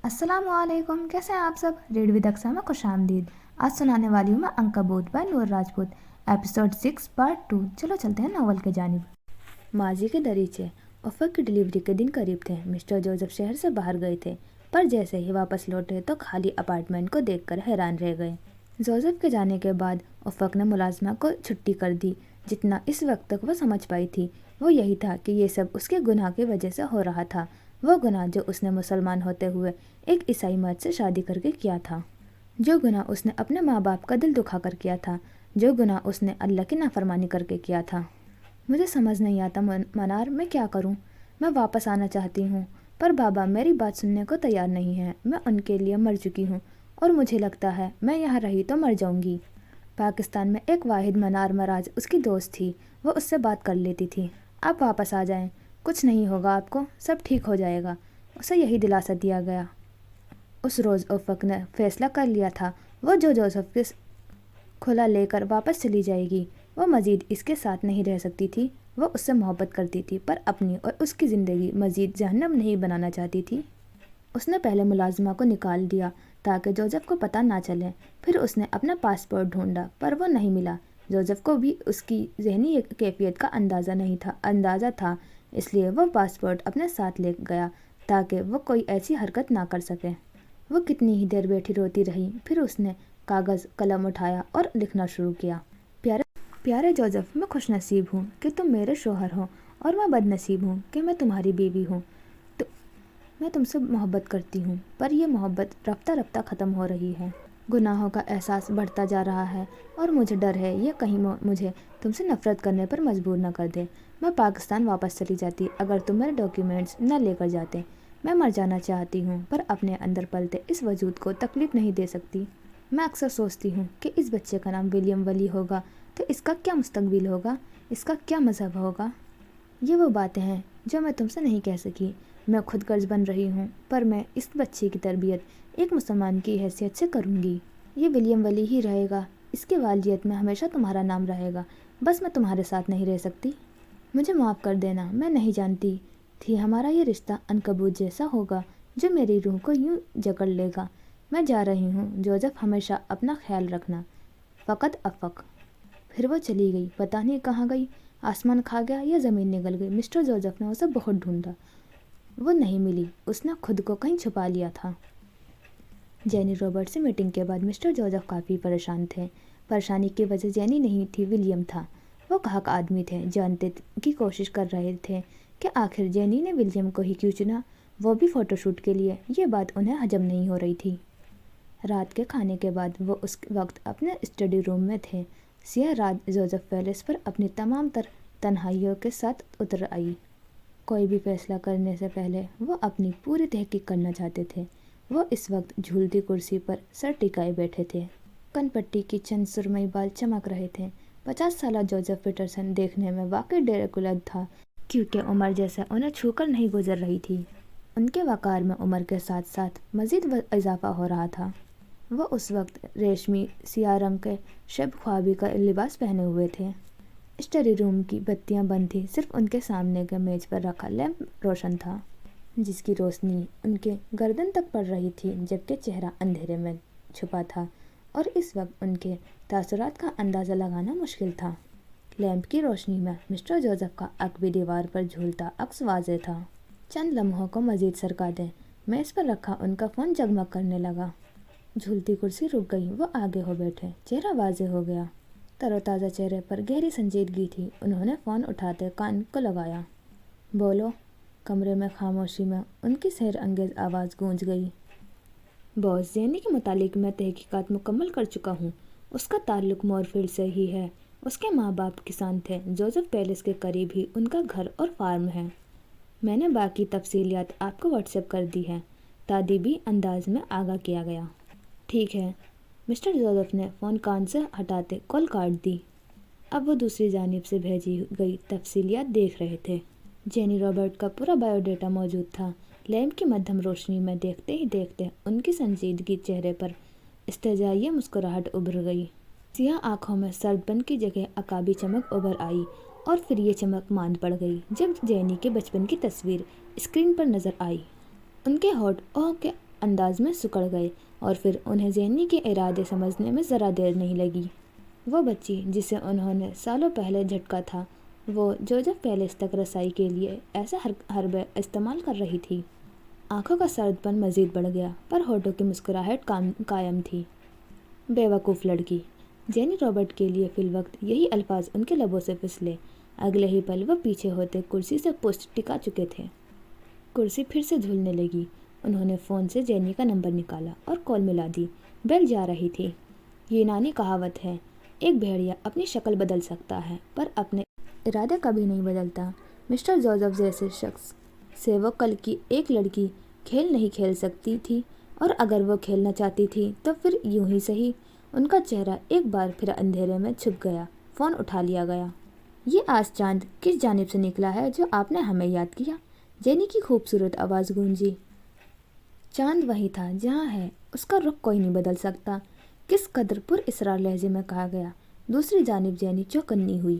अस्सलाम वालेकुम, कैसे हैं आप सब। रीड विद अक्सा में खुश आमदीद। आज सुनाने वाली हूँ मैं अंकबूत बाय नूर राजपूत, एपिसोड 6 पार्ट 2। चलो चलते हैं नावल के जानिब। माजी के दरीचे उफ़क़ की डिलीवरी के दिन करीब थे। मिस्टर जोसेफ शहर से बाहर गए थे, पर जैसे ही वापस लौटे तो खाली अपार्टमेंट को देखकर हैरान रह गए। जोसेफ के जाने के बाद उफ़क़ ने मुलाजमा को छुट्टी कर दी। जितना इस वक्त तक वो समझ पाई थी वो यही था कि ये सब उसके गुनाह की वजह से हो रहा था। वो गुनाह जो उसने मुसलमान होते हुए एक ईसाई मर्द से शादी करके किया था, जो गुनाह उसने अपने माँ बाप का दिल दुखा कर किया था, जो गुनाह उसने अल्लाह की नाफरमानी करके किया था। मुझे समझ नहीं आता मनार, मैं क्या करूँ। मैं वापस आना चाहती हूँ, पर बाबा मेरी बात सुनने को तैयार नहीं है। मैं उनके लिए मर चुकी हूँ और मुझे लगता है मैं यहाँ रही तो मर जाऊँगी। पाकिस्तान में एक वाहिद मनार मराज उसकी दोस्त थी, वो उससे बात कर लेती थी। आप वापस आ जाएं, कुछ नहीं होगा आपको, सब ठीक हो जाएगा। उसे यही दिलासा दिया गया। उस रोज़ उफ़क़ ने फैसला कर लिया था वो जो जोसेफ के खुला लेकर वापस चली जाएगी। वो मज़ीद इसके साथ नहीं रह सकती थी। वो उससे मोहब्बत करती थी, पर अपनी और उसकी ज़िंदगी मज़ीद जहन्नम नहीं बनाना चाहती थी। उसने पहले मुलाजिमा को निकाल दिया ताकि जोसेफ को पता ना चले। फिर उसने अपना पासपोर्ट ढूंढा, पर वो नहीं मिला। जोसेफ को भी उसकी जहनी कैफियत का अंदाज़ा था, इसलिए वो पासपोर्ट अपने साथ ले गया ताकि वो कोई ऐसी हरकत ना कर सके। वो कितनी ही देर बैठी रोती रही, फिर उसने कागज़ कलम उठाया और लिखना शुरू किया। प्यारे जोसेफ, मैं खुश नसीब हूँ कि तुम मेरे शोहर हो, और मैं बदनसीब हूँ कि मैं तुम्हारी बीवी हूँ। तो मैं तुमसे मोहब्बत करती हूँ, पर यह मोहब्बत रफ्ता रफ्ता ख़त्म हो रही है। गुनाहों का एहसास बढ़ता जा रहा है और मुझे डर है ये कहीं मुझे तुमसे नफ़रत करने पर मजबूर न कर दे। मैं पाकिस्तान वापस चली जाती अगर तुम मेरे डॉक्यूमेंट्स न लेकर जाते। मैं मर जाना चाहती हूँ, पर अपने अंदर पलते इस वजूद को तकलीफ़ नहीं दे सकती। मैं अक्सर सोचती हूँ कि इस बच्चे का नाम विलियम वली होगा तो इसका क्या मुस्तकबिल होगा, इसका क्या मज़हब होगा। ये वो बातें हैं जो मैं तुमसे नहीं कह सकी। मैं खुद गर्ज बन रही हूँ, पर मैं इस बच्चे की तरबियत एक मुसलमान की हैसियत से करूँगी। ये विलियम वली ही रहेगा, इसकी वालियत में हमेशा तुम्हारा नाम रहेगा। बस मैं तुम्हारे साथ नहीं रह सकती। मुझे माफ़ कर देना, मैं नहीं जानती थी हमारा ये रिश्ता अनकबूत जैसा होगा जो मेरी रूह को यूँ जकड़ लेगा। मैं जा रही हूँ जोसेफ, हमेशा अपना ख्याल रखना। फ़कत अफ़क़। फिर वो चली गई। पता नहीं कहाँ गई, आसमान खा गया या ज़मीन निगल गई। मिस्टर जोसेफ ने उसे बहुत ढूंढा, वो नहीं मिली। उसने खुद को कहीं छुपा लिया था। जेनी रॉबर्ट से मीटिंग के बाद मिस्टर जोसेफ काफ़ी परेशान थे। परेशानी की वजह जेनी नहीं थी, विलियम था। वो कहाक आदमी थे, जानते की कोशिश कर रहे थे कि आखिर जेनी ने विलियम को ही क्यों चुना, वो भी फ़ोटोशूट के लिए। ये बात उन्हें हजम नहीं हो रही थी। रात के खाने के बाद वो उस वक्त अपने स्टडी रूम में थे। सिया रात जोसेफ पैलेस पर अपनी तमाम तन्हाइयों के साथ उतर आई। कोई भी फैसला करने से पहले वो अपनी पूरी तहकीक करना चाहते थे। वो इस वक्त झूलती कुर्सी पर सर टिकाए बैठे थे। कनपट्टी की चंद सुरमई बाल चमक रहे थे। 50 साला जोसेफ पीटरसन देखने में वाकई ड्रैकुला था, क्योंकि उम्र जैसे उन्हें छूकर नहीं गुजर रही थी। उनके वक़ार में उम्र के साथ साथ मज़ीद इजाफा हो रहा था। वो उस वक्त रेशमी सियाह रंग के शब ख्वाबी का लिबास पहने हुए थे। स्टडी रूम की बत्तियां बंद थी, सिर्फ उनके सामने के मेज पर रखा लैंप रोशन था, जिसकी रोशनी उनके गर्दन तक पड़ रही थी, जबकि चेहरा अंधेरे में छुपा था और इस वक्त उनके तासुरात का अंदाज़ा लगाना मुश्किल था। लैंप की रोशनी में मिस्टर जोसेफ का अक भी दीवार पर झूलता अक्स वाज़े था। चंद लम्हों को मज़ीद सरका दें, मेज़ पर रखा उनका फ़ोन जगमग करने लगा। झूलती कुर्सी रुक गई, वो आगे हो बैठे। चेहरा वाज़े हो गया, तरोताज़ा चेहरे पर गहरी संजीदगी थी। उन्होंने फ़ोन उठाते कान को लगाया। बोलो। कमरे में खामोशी में उनकी सैर अंगेज़ आवाज़ गूंज गई। बॉस, जेनी के मुतालिक मैं तहकीकात मुकम्मल कर चुका हूँ। उसका ताल्लुक मोरफील्ड से ही है। उसके माँ बाप किसान थे। जोसेफ पैलेस के करीब ही उनका घर और फार्म है। मैंने बाकी तफसीलियात आपको व्हाट्सएप कर दी है। तादीबी अंदाज में आगाह किया गया। ठीक है। मिस्टर जोसेफ ने फ़ोन कान से हटाते कॉल काट दी। अब वो दूसरी जानिब से भेजी गई तफसीलियात देख रहे थे। जेनी रॉबर्ट का पूरा बायोडाटा मौजूद था। लैंप की मध्यम रोशनी में देखते ही देखते उनकी संजीदगी चेहरे पर इस्तेजाई मुस्कुराहट उभर गई। सियाह आँखों में सर्दपन की जगह अकाबी चमक उभर आई और फिर ये चमक मांद पड़ गई जब जेनी के बचपन की तस्वीर स्क्रीन पर नज़र आई। उनके होठ ओह के انداز میں سکڑ گئے اور پھر انہیں زینی کے ارادے سمجھنے میں ذرا دیر نہیں لگی۔ وہ بچی جسے انہوں نے سالوں پہلے جھٹکا تھا، وہ جوزف پیلس تک رسائی کے لیے ایسا حربہ استعمال کر رہی تھی۔ آنکھوں کا سرد پن مزید بڑھ گیا، پر ہونٹوں کی مسکراہٹ قائم تھی۔ بے وقوف لڑکی! جینی رابرٹ کے لیے فی الوقت یہی الفاظ ان کے لبوں سے پھسلے۔ اگلے ہی پل وہ پیچھے ہوتے کرسی سے پشت ٹکا چکے تھے۔ کرسی پھر سے جھولنے لگی۔ انہوں نے فون سے جینی کا نمبر نکالا اور کال ملا دی۔ بیل جا رہی تھی۔ یونانی کہاوت ہے، ایک بھیڑیا اپنی شکل بدل سکتا ہے پر اپنے ارادے کبھی نہیں بدلتا۔ مسٹر جوزف جیسے شخص سے وہ کل کی ایک لڑکی کھیل نہیں کھیل سکتی تھی، اور اگر وہ کھیلنا چاہتی تھی تو پھر یوں ہی سہی۔ ان کا چہرہ ایک بار پھر اندھیرے میں چھپ گیا۔ فون اٹھا لیا گیا۔ یہ آج چاند کس جانب سے نکلا ہے جو آپ نے ہمیں یاد کیا؟ جینی کی خوبصورت آواز گونجی۔ چاند وہی تھا جہاں ہے، اس کا رخ کوئی نہیں بدل سکتا، کس قدر پر اسرار لہجے میں کہا گیا۔ دوسری جانب جینی چوکنی ہوئی۔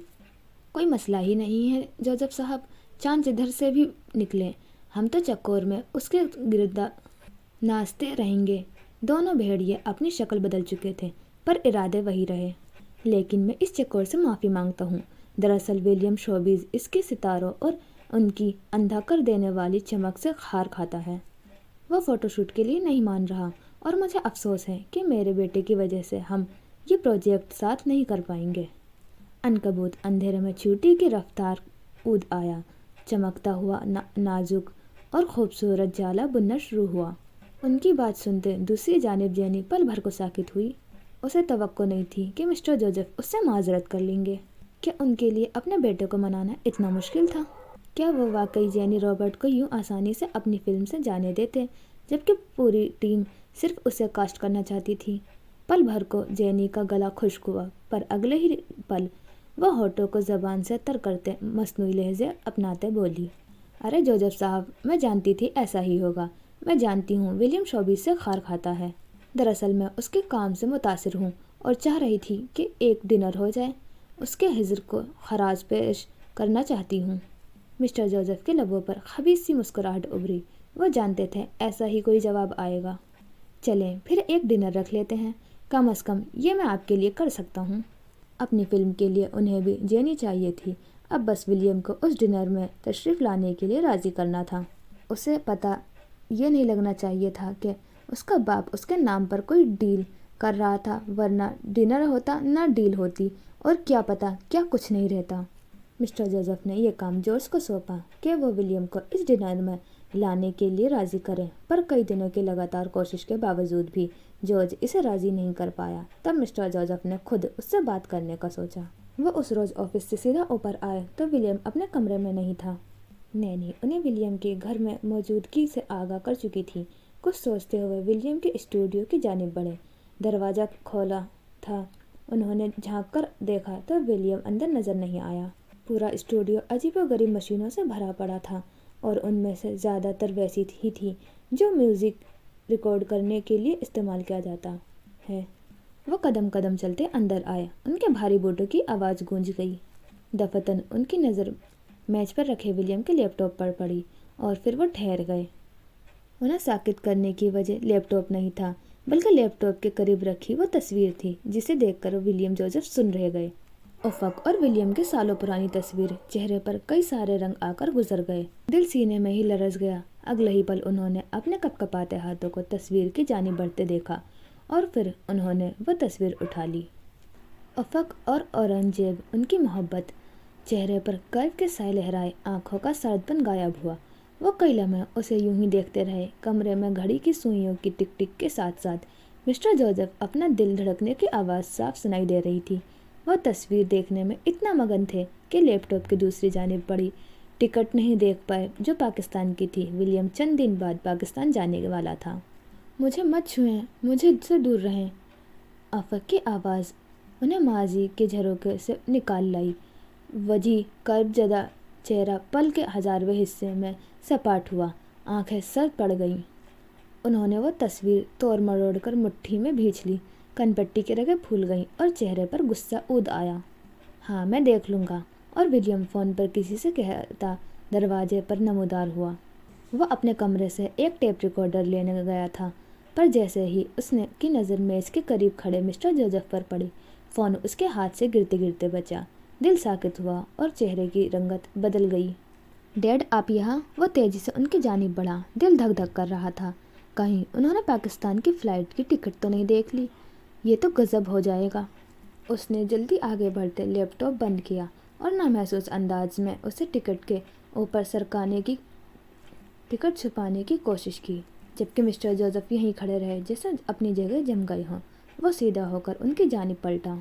کوئی مسئلہ ہی نہیں ہے جوزف صاحب، چاند جدھر سے بھی نکلے، ہم تو چکور میں اس کے گرد ناچتے رہیں گے۔ دونوں بھیڑیے اپنی شکل بدل چکے تھے پر ارادے وہی رہے۔ لیکن میں اس چکور سے معافی مانگتا ہوں۔ دراصل ولیم شوبز اس کے ستاروں اور ان کی اندھا کر دینے والی چمک سے خار کھاتا ہے۔ وہ فوٹو شوٹ کے لیے نہیں مان رہا، اور مجھے افسوس ہے کہ میرے بیٹے کی وجہ سے ہم یہ پروجیکٹ ساتھ نہیں کر پائیں گے۔ عنکبوت اندھیرے میں چیونٹی کی رفتار اود آیا، چمکتا ہوا نازک اور خوبصورت جالا بننا شروع ہوا۔ ان کی بات سنتے دوسری جانب جینی پل بھر کو ساکت ہوئی۔ اسے توقع نہیں تھی کہ مسٹر جوزف اس سے معذرت کر لیں گے۔ کیا ان کے لیے اپنے بیٹے کو منانا اتنا مشکل تھا؟ کیا وہ واقعی جینی رابرٹ کو یوں آسانی سے اپنی فلم سے جانے دیتے، جبکہ پوری ٹیم صرف اسے کاسٹ کرنا چاہتی تھی؟ پل بھر کو جینی کا گلا خشک ہوا، پر اگلے ہی پل وہ ہونٹوں کو زبان سے تر کرتے مصنوعی لہجے اپناتے بولی، ارے جوزف صاحب، میں جانتی تھی ایسا ہی ہوگا۔ میں جانتی ہوں ولیم شوبز سے خار کھاتا ہے۔ دراصل میں اس کے کام سے متاثر ہوں اور چاہ رہی تھی کہ ایک ڈنر ہو جائے۔ اس کے ہجر کو خراج پیش کرنا چاہتی ہوں۔ مسٹر جوزف کے لبوں پر خبیث سی مسکراہٹ ابھری۔ وہ جانتے تھے ایسا ہی کوئی جواب آئے گا۔ چلیں پھر ایک ڈنر رکھ لیتے ہیں، کم از کم یہ میں آپ کے لیے کر سکتا ہوں۔ اپنی فلم کے لیے انہیں بھی جینی چاہیے تھی، اب بس ولیم کو اس ڈنر میں تشریف لانے کے لیے راضی کرنا تھا۔ اسے پتہ یہ نہیں لگنا چاہیے تھا کہ اس کا باپ اس کے نام پر کوئی ڈیل کر رہا تھا، ورنہ ڈنر ہوتا نہ ڈیل ہوتی، اور کیا پتہ کیا کچھ نہیں رہتا۔ مسٹر جوزف نے یہ کام جارج کو سونپا کہ وہ ولیم کو اس ڈنر میں لانے کے لیے راضی کریں، پر کئی دنوں کی لگاتار کوشش کے باوجود بھی جارج اسے راضی نہیں کر پایا۔ تب مسٹر جوزف نے خود اس سے بات کرنے کا سوچا۔ وہ اس روز آفس سے سیدھا اوپر آئے تو ولیم اپنے کمرے میں نہیں تھا۔ نینی انہیں ولیم کے گھر میں موجودگی سے آگاہ کر چکی تھی۔ کچھ سوچتے ہوئے ولیم کے اسٹوڈیو کی جانب بڑھے۔ دروازہ کھولا تھا۔ انہوں نے جھانک کر دیکھا تو ولیم اندر نظر نہیں آیا۔ پورا اسٹوڈیو عجیب و غریب مشینوں سے بھرا پڑا تھا، اور ان میں سے زیادہ تر ویسی ہی تھی جو میوزک ریکارڈ کرنے کے لیے استعمال کیا جاتا ہے۔ وہ قدم قدم چلتے اندر آئے۔ ان کے بھاری بوٹوں کی آواز گونج گئی۔ دفتن ان کی نظر میز پر رکھے ولیم کے لیپ ٹاپ پر پڑی، اور پھر وہ ٹھہر گئے۔ انہیں ساکت کرنے کی وجہ لیپ ٹاپ نہیں تھا، بلکہ لیپ ٹاپ کے قریب رکھی وہ تصویر تھی جسے دیکھ کر ولیم جوزف سن رہ گئے۔ افق اور ولیم کی سالوں پرانی تصویر، چہرے پر کئی سارے رنگ آ کر گزر گئے۔ دل سینے میں ہی لرز گیا۔ اگلے ہی پل انہوں نے اپنے کپ کپاتے ہاتھوں کو تصویر کی جانب بڑھتے دیکھا، اور پھر انہوں نے وہ تصویر اٹھا لی۔ افق اور اورنگزیب ان کی محبت، چہرے پر کیف کے سائے لہرائے، آنکھوں کا سرد پن غائب ہوا۔ وہ کئی لمحے اسے یوں ہی دیکھتے رہے۔ کمرے میں گھڑی کی سوئیوں کی ٹک ٹک کے ساتھ ساتھ مسٹر جوزف اپنا دل دھڑکنے کی آواز صاف سنائی دے رہی تھی۔ وہ تصویر دیکھنے میں اتنا مگن تھے کہ لیپ ٹاپ کی دوسری جانب پڑی ٹکٹ نہیں دیکھ پائے جو پاکستان کی تھی۔ ولیم چند دن بعد پاکستان جانے والا تھا۔ مجھے مت چھوئیں، مجھے سے دور رہیں۔ افق کی آواز انہیں ماضی کے جھروکے سے نکال لائی۔ وجہ کرب زدہ چہرہ پل کے ہزارویں حصے میں سپاٹ ہوا، آنکھیں سرد پڑ گئیں۔ انہوں نے وہ تصویر توڑ مروڑ کر مٹھی میں بھینچ لی۔ کن پٹی کی رگیں پھول گئیں اور چہرے پر غصہ اود آیا۔ ہاں میں دیکھ لوں گا، اور ولیم فون پر کسی سے کہتا دروازے پر نمودار ہوا۔ وہ اپنے کمرے سے ایک ٹیپ ریکارڈر لینے گیا تھا पर جیسے ہی اس نے کی نظر میز کے قریب کھڑے مسٹر جوزف پر پڑی، فون اس کے ہاتھ سے گرتے گرتے بچا۔ دل ساکت ہوا اور چہرے کی رنگت بدل گئی۔ ڈیڈ آپ یہاں؟ وہ تیزی سے ان کی جانب بڑھا، دل دھک دھک کر رہا تھا، کہیں انہوں نے پاکستان کی فلائٹ کی ٹکٹ تو نہیں دیکھ لی، یہ تو غضب ہو جائے گا۔ اس نے جلدی آگے بڑھتے لیپ ٹاپ بند کیا اور نامحسوس انداز میں اسے ٹکٹ کے اوپر سرکانے کی ٹکٹ چھپانے کی کوشش کی، جبکہ مسٹر جوزف یہیں کھڑے رہے جیسے اپنی جگہ جم گئے ہوں۔ وہ سیدھا ہو کر ان کی جانب پلٹا۔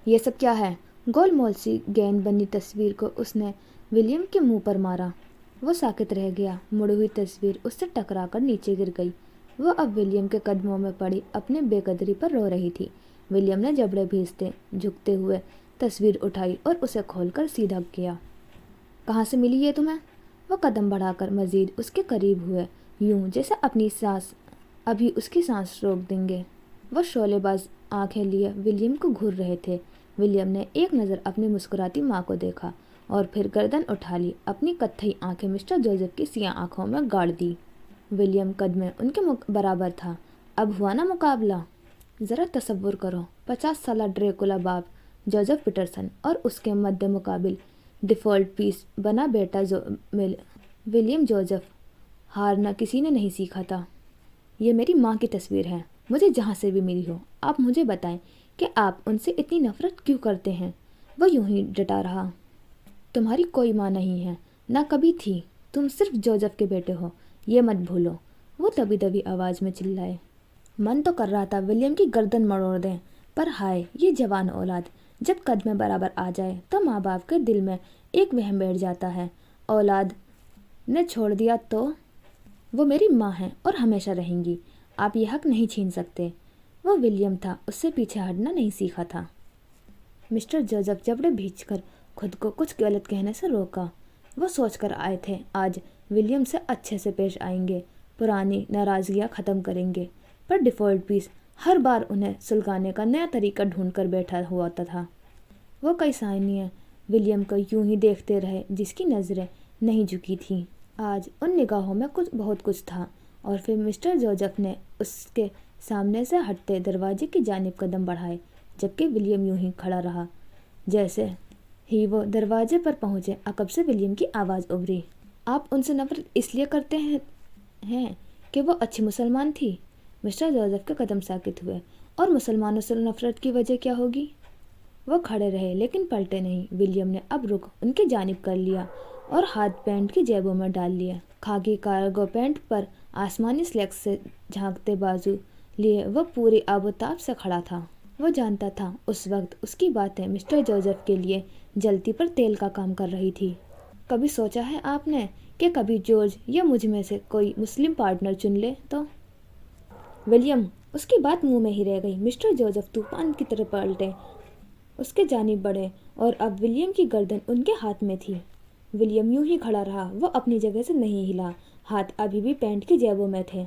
یہ سب کیا ہے؟ گول مول سی گیند بنی تصویر کو اس نے ولیم کے منہ پر مارا۔ وہ ساکت رہ گیا۔ مڑی ہوئی تصویر اس سے ٹکرا کر نیچے گر گئی۔ وہ اب ولیم کے قدموں میں پڑی اپنے بے قدری پر رو رہی تھی۔ ولیم نے جبڑے بھیجتے جھکتے ہوئے تصویر اٹھائی اور اسے کھول کر سیدھا کیا۔ کہاں سے ملی یہ تمہیں؟ وہ قدم بڑھا کر مزید اس کے قریب ہوئے، یوں جیسے اپنی سانس ابھی اس کی سانس روک دیں گے۔ وہ شعلے باز آنکھیں لیے ولیم کو گھور رہے تھے۔ ولیم نے ایک نظر اپنی مسکراتی ماں کو دیکھا اور پھر گردن اٹھا لی، اپنی کتھئی آنکھیں مسٹر جوزف کی سیاہ آنکھوں میں گاڑ دی۔ ولیم قد میں ان کے برابر تھا۔ اب ہوا نا مقابلہ؟ ذرا تصور کرو، 50 سالہ ڈریکولا باپ جوزف پیٹرسن اور اس کے مد مقابل ڈیفالٹ پیس بنا بیٹا ولیم جوزف۔ ہارنا کسی نے نہیں سیکھا تھا۔ یہ میری ماں کی تصویر ہے، مجھے جہاں سے بھی ملی ہو۔ آپ مجھے بتائیں کہ آپ ان سے اتنی نفرت کیوں کرتے ہیں؟ وہ یوں ہی ڈٹا رہا۔ تمہاری کوئی ماں نہیں ہے، نہ کبھی تھی، تم صرف جوزف کے بیٹے ہو، یہ مت بھولو، وہ دبی دبی آواز میں چلائے۔ من تو کر رہا تھا ولیم کی گردن مروڑ دیں، پر ہائے یہ جوان اولاد، جب قد میں برابر آ جائے تو ماں باپ کے دل میں ایک وہم بیٹھ جاتا ہے، اولاد نے چھوڑ دیا تو وہ میری ماں ہیں اور ہمیشہ رہیں گی، آپ یہ حق نہیں چھین سکتے۔ وہ ولیم تھا، اس سے پیچھے ہٹنا نہیں سیکھا تھا۔ مسٹر جوزف جبڑے بھیج کر خود کو کچھ غلط کہنے سے روکا۔ وہ سوچ کر آئے تھے آج ولیم سے اچھے سے پیش آئیں گے، پرانی ناراضگیاں ختم کریں گے، پر ڈیفالٹ پیس ہر بار انہیں سلگانے کا نیا طریقہ ڈھونڈ کر بیٹھا ہوا تھا۔ وہ کئی ثانیے ولیم کو یوں ہی دیکھتے رہے، جس کی نظریں نہیں جھکی تھیں۔ آج ان نگاہوں میں بہت کچھ تھا، اور پھر مسٹر جوزف نے اس کے سامنے سے ہٹتے دروازے کی جانب قدم بڑھائے، جبکہ ولیم یوں ہی کھڑا رہا۔ جیسے ہی وہ دروازے پر پہنچے، عقب سے ولیم کی آواز ابھری۔ آپ ان سے نفرت اس لیے کرتے ہیں کہ وہ اچھی مسلمان تھی؟ مسٹر جوزف کے قدم ساکت ہوئے۔ اور مسلمانوں سے نفرت کی وجہ کیا ہوگی؟ وہ کھڑے رہے لیکن پلٹے نہیں۔ ولیم نے اب رخ ان کی جانب کر لیا اور ہاتھ پینٹ کی جیبوں میں ڈال لیے۔ خاکی کارگو پینٹ پر آسمانی سلیکس سے جھانکتے بازو لیے وہ پوری آب و تاب سے کھڑا تھا۔ وہ جانتا تھا اس وقت اس کی باتیں مسٹر جوزف کے لیے جلتی پر تیل کا کام کر رہی تھی۔ کبھی سوچا ہے آپ نے کہ کبھی جارج یا مجھ میں سے کوئی مسلم پارٹنر چن لے تو؟ ولیم، اس کی بات منہ میں ہی رہ گئی۔ مسٹر جوزف طوفان کی طرح پلٹے، اس کے جانب بڑھے، اور اب ولیم کی گردن ان کے ہاتھ میں تھی۔ ولیم یوں ہی کھڑا رہا، وہ اپنی جگہ سے نہیں ہلا، ہاتھ ابھی بھی پینٹ کی جیبوں میں تھے،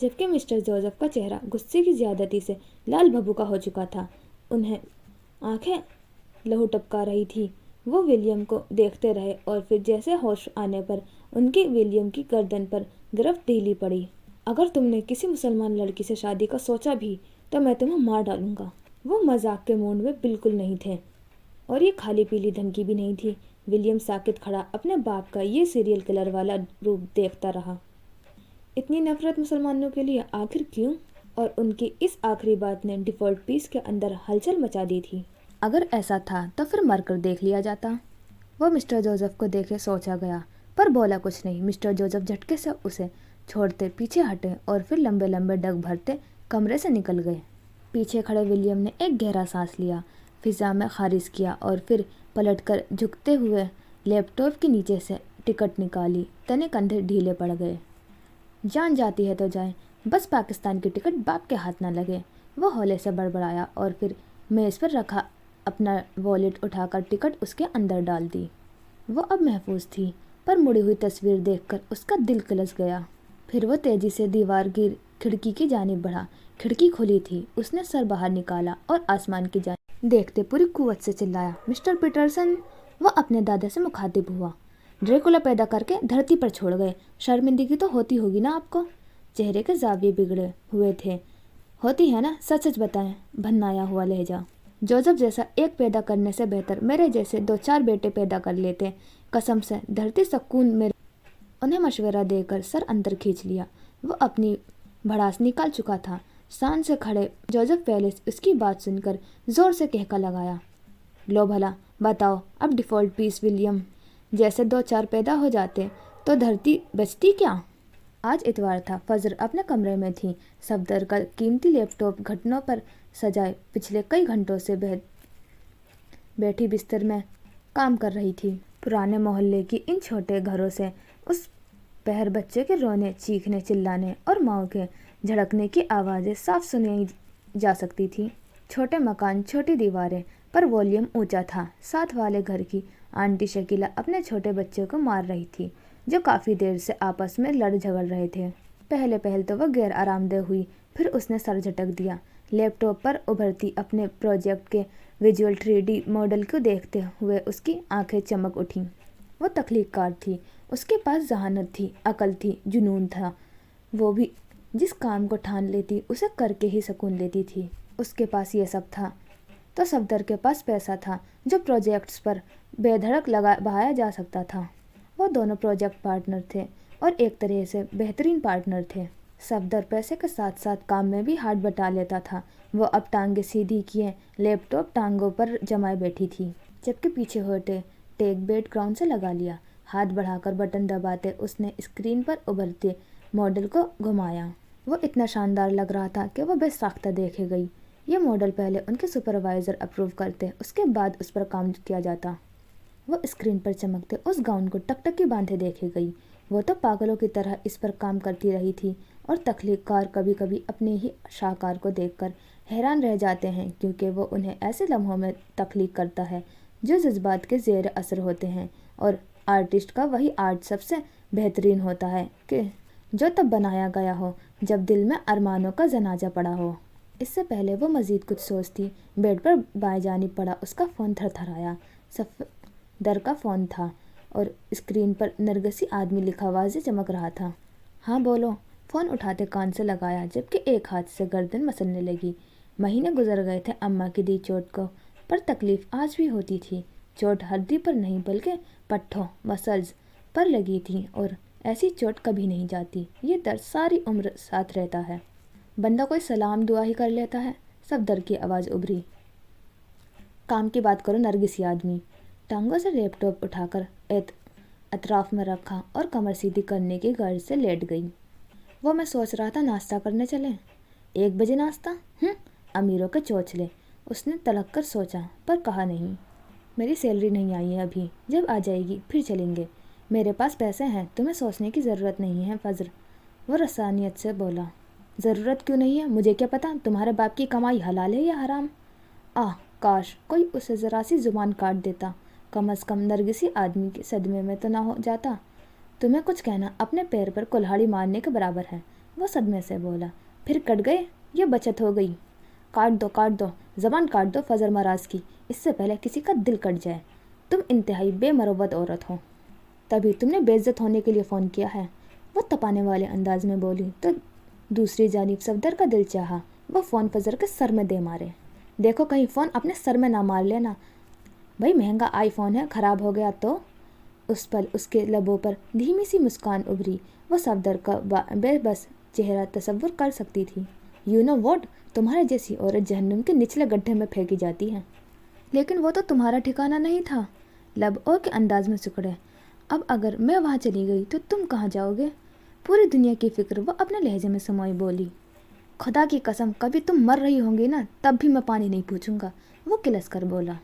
جبکہ مسٹر جوزف کا چہرہ غصے کی زیادتی سے لال بھبوکا ہو چکا تھا، انہیں آنکھیں لہو ٹپکا رہی تھی۔ وہ ولیم کو دیکھتے رہے اور پھر جیسے ہوش آنے پر ان کی ولیم کی گردن پر گرفت ڈھیلی پڑی۔ اگر تم نے کسی مسلمان لڑکی سے شادی کا سوچا بھی تو میں تمہیں مار ڈالوں گا۔ وہ مذاق کے موڈ میں بالکل نہیں تھے، اور یہ خالی پیلی دھمکی بھی نہیں تھی۔ ولیم ساکت کھڑا اپنے باپ کا یہ سیریل کلر والا روپ دیکھتا رہا۔ اتنی نفرت مسلمانوں کے لیے، آخر کیوں؟ اور ان کی اس آخری بات نے ڈیفالٹ پیس کے اندر ہلچل مچا دی تھی۔ اگر ایسا تھا تو پھر مر کر دیکھ لیا جاتا۔ وہ مسٹر جوزف کو دیکھے سوچا گیا، پر بولا کچھ نہیں۔ مسٹر جوزف جھٹکے سے اسے چھوڑتے پیچھے ہٹے اور پھر لمبے لمبے ڈگ بھرتے کمرے سے نکل گئے۔ پیچھے کھڑے ولیم نے ایک گہرا سانس لیا، فضا میں خارج کیا، اور پھر پلٹ کر جھکتے ہوئے لیپ ٹاپ کے نیچے سے ٹکٹ نکالی۔ تنے کندھے ڈھیلے پڑ گئے۔ جان جاتی ہے تو جائے، بس پاکستان کی ٹکٹ باپ کے ہاتھ نہ لگے۔ وہ ہولے سے بڑبڑایا اور پھر میز پر رکھا اپنا والیٹ اٹھا کر ٹکٹ اس کے اندر ڈال دی۔ وہ اب محفوظ تھی، پر مڑی ہوئی تصویر دیکھ کر اس کا دل کلس گیا۔ پھر وہ تیزی سے دیوار گیر کھڑکی کی جانب بڑھا۔ کھڑکی کھلی تھی۔ اس نے سر باہر نکالا اور آسمان کی جانب دیکھتے پوری قوت سے چلایا، مسٹر پیٹرسن! وہ اپنے دادا سے مخاطب ہوا۔ ڈریکولا پیدا کر کے دھرتی پر چھوڑ گئے، شرمندگی تو ہوتی ہوگی نا آپ کو؟ चेहरे के जाविये बिगड़े हुए थे। होती है ना, सच सच बताएं, भन्नाया हुआ लहजा। जोसेफ जैसा एक पैदा करने से बेहतर मेरे जैसे 2-4 बेटे पैदा कर लेते, कसम से धरती सकून मेरे। उन्हें मशवरा देकर सर अंदर खींच लिया। वो अपनी भड़ास निकाल चुका था। शान से खड़े जोसेफ पहले उसकी बात सुनकर जोर से कहका लगाया, लो भला बताओ, अब डिफ़ॉल्ट पीस विलियम जैसे 2-4 पैदा हो जाते तो धरती बचती क्या? आज इतवार था। फजर अपने कमरे में थी। सफदर का कीमती लैपटॉप घटनों पर सजाए पिछले कई घंटों से बैठी बिस्तर में काम कर रही थी। पुराने मोहल्ले की इन छोटे घरों से उस पहर बच्चे के रोने, चीखने, चिल्लाने और माँ के झड़कने की आवाज़ें साफ सुनी जा सकती थी। छोटे मकान, छोटी दीवारें, पर वॉल्यूम ऊंचा था। साथ वाले घर की आंटी शकीला अपने छोटे बच्चे को मार रही थी, जो काफ़ी देर से आपस में लड़ झगड़ रहे थे। पहले तो वह गैर आरामदेह हुई, फिर उसने सर झटक दिया। लैपटॉप पर उभरती अपने प्रोजेक्ट के विजुअल 3D मॉडल को देखते हुए उसकी आंखें चमक उठीं। वो तख्लीक़कार थी, उसके पास जहानत थी, अकल थी, जुनून था। वो भी जिस काम को ठान लेती उसे करके ही सुकून लेती थी। उसके पास ये सब था तो सफदर के पास पैसा था, जो प्रोजेक्ट्स पर बेधड़क बहाया जा सकता था। वो दोनों प्रोजेक्ट पार्टनर थे और एक तरह से बेहतरीन पार्टनर थे। सफदर पैसे के साथ साथ काम में भी हाथ बटा लेता था। वो अब टांगे सीधी किए लैपटॉप टांगों पर जमाए बैठी थी, जबकि पीछे होटे टेक बेड ग्राउंड से लगा लिया। हाथ बढ़ाकर बटन दबाते उसने स्क्रीन पर उभरते मॉडल को घुमाया। वो इतना शानदार लग रहा था कि वो बेसाख्ता देखे गई। ये मॉडल पहले उनके सुपरवाइज़र अप्रूव करते, उसके बाद उस पर काम किया जाता। वो स्क्रीन पर चमकते उस गाउन को टकटकी बांधे देखे गई। वो तो पागलों की तरह इस पर काम करती रही थी, और तख्लीक़कार कभी कभी अपने ही शाहकार को देखकर हैरान रह जाते हैं, क्योंकि वो उन्हें ऐसे लम्हों में तख्लीक़ करता है जो जज्बात के ज़ेर असर होते हैं। और आर्टिस्ट का वही आर्ट सबसे बेहतरीन होता है कि जो तब बनाया गया हो जब दिल में अरमानों का जनाजा पड़ा हो। इससे पहले वो मज़ीद कुछ सोचती, बेड पर बाएं जानिब पड़ा उसका फ़ोन थरथराया। सफदर का फ़ोन था और स्क्रीन पर नरगिसी आदमी लिखा वाज़े चमक रहा था। हाँ बोलो। फ़ोन उठाते कान से लगाया, जबकि एक हाथ से गर्दन मसलने लगी। महीने गुजर गए थे अम्मा की दी चोट को, पर तकलीफ़ आज भी होती थी। चोट हड्डी पर नहीं बल्कि पट्ठों, मसल्स पर लगी थी, और ऐसी चोट कभी नहीं जाती। ये दर्द सारी उम्र साथ रहता है। बंदा कोई सलाम दुआ ही कर लेता है। सफदर की आवाज़ उभरी। काम की बात करो नरगिसी आदमी। टांगों से लैपटॉप उठाकर अतराफ में रखा और कमर सीधी करने की गर्ज से लेट गई। वो मैं सोच रहा था नाश्ता करने चलें। 1 बजे नाश्ता? अमीरों के चोचले। उसने तलक कर सोचा, पर कहा नहीं। मेरी सैलरी नहीं आई है अभी, जब आ जाएगी फिर चलेंगे। मेरे पास पैसे हैं, तुम्हें सोचने की ज़रूरत नहीं है फजर। वो रसानियत से बोला। ज़रूरत क्यों नहीं है? मुझे क्या पता तुम्हारे बाप की कमाई हलाल है या हराम। काश कोई उसे ज़रा सी ज़ुबान काट देता। कम अज़ कम नरगिसी आदमी के सदमे में तो ना हो जाता। तुम्हें कुछ कहना अपने पैर पर कुल्हाड़ी मारने के बराबर है, वो सदमे से बोला। फिर कट गए, ये बचत हो गई। काट दो, ज़बान काट दो फजर मराज की, इससे पहले किसी का दिल कट जाए। तुम इंतहाई बेमरवत औरत हो, तभी तुमने बेइज्जत होने के लिए फ़ोन किया है। वो तपाने वाले अंदाज में बोली तो दूसरी जानिब सफदर का दिल चाहा वो फ़ोन फजर के सर में दे मारे। देखो कहीं फ़ोन अपने सर में ना मार लेना। भाई महंगा आईफोन है, ख़राब हो गया तो। उस पल उसके लबों पर धीमी सी मुस्कान उभरी। वो सफदर का बेबस चेहरा तसव्वुर कर सकती थी। यू नो व्हाट, तुम्हारे जैसी औरत जहन्नुम के निचले गड्ढे में फेंकी जाती है। लेकिन वो तो तुम्हारा ठिकाना नहीं था। लब ओ के अंदाज में सिकुड़े। अब अगर मैं वहाँ चली गई तो तुम कहाँ जाओगे? पूरी दुनिया की फिक्र वो अपने लहजे में समाई बोली। खुदा की कसम, कभी तुम मर रही होंगी ना, तब भी मैं पानी नहीं पूछूंगा, वो किलस कर बोला।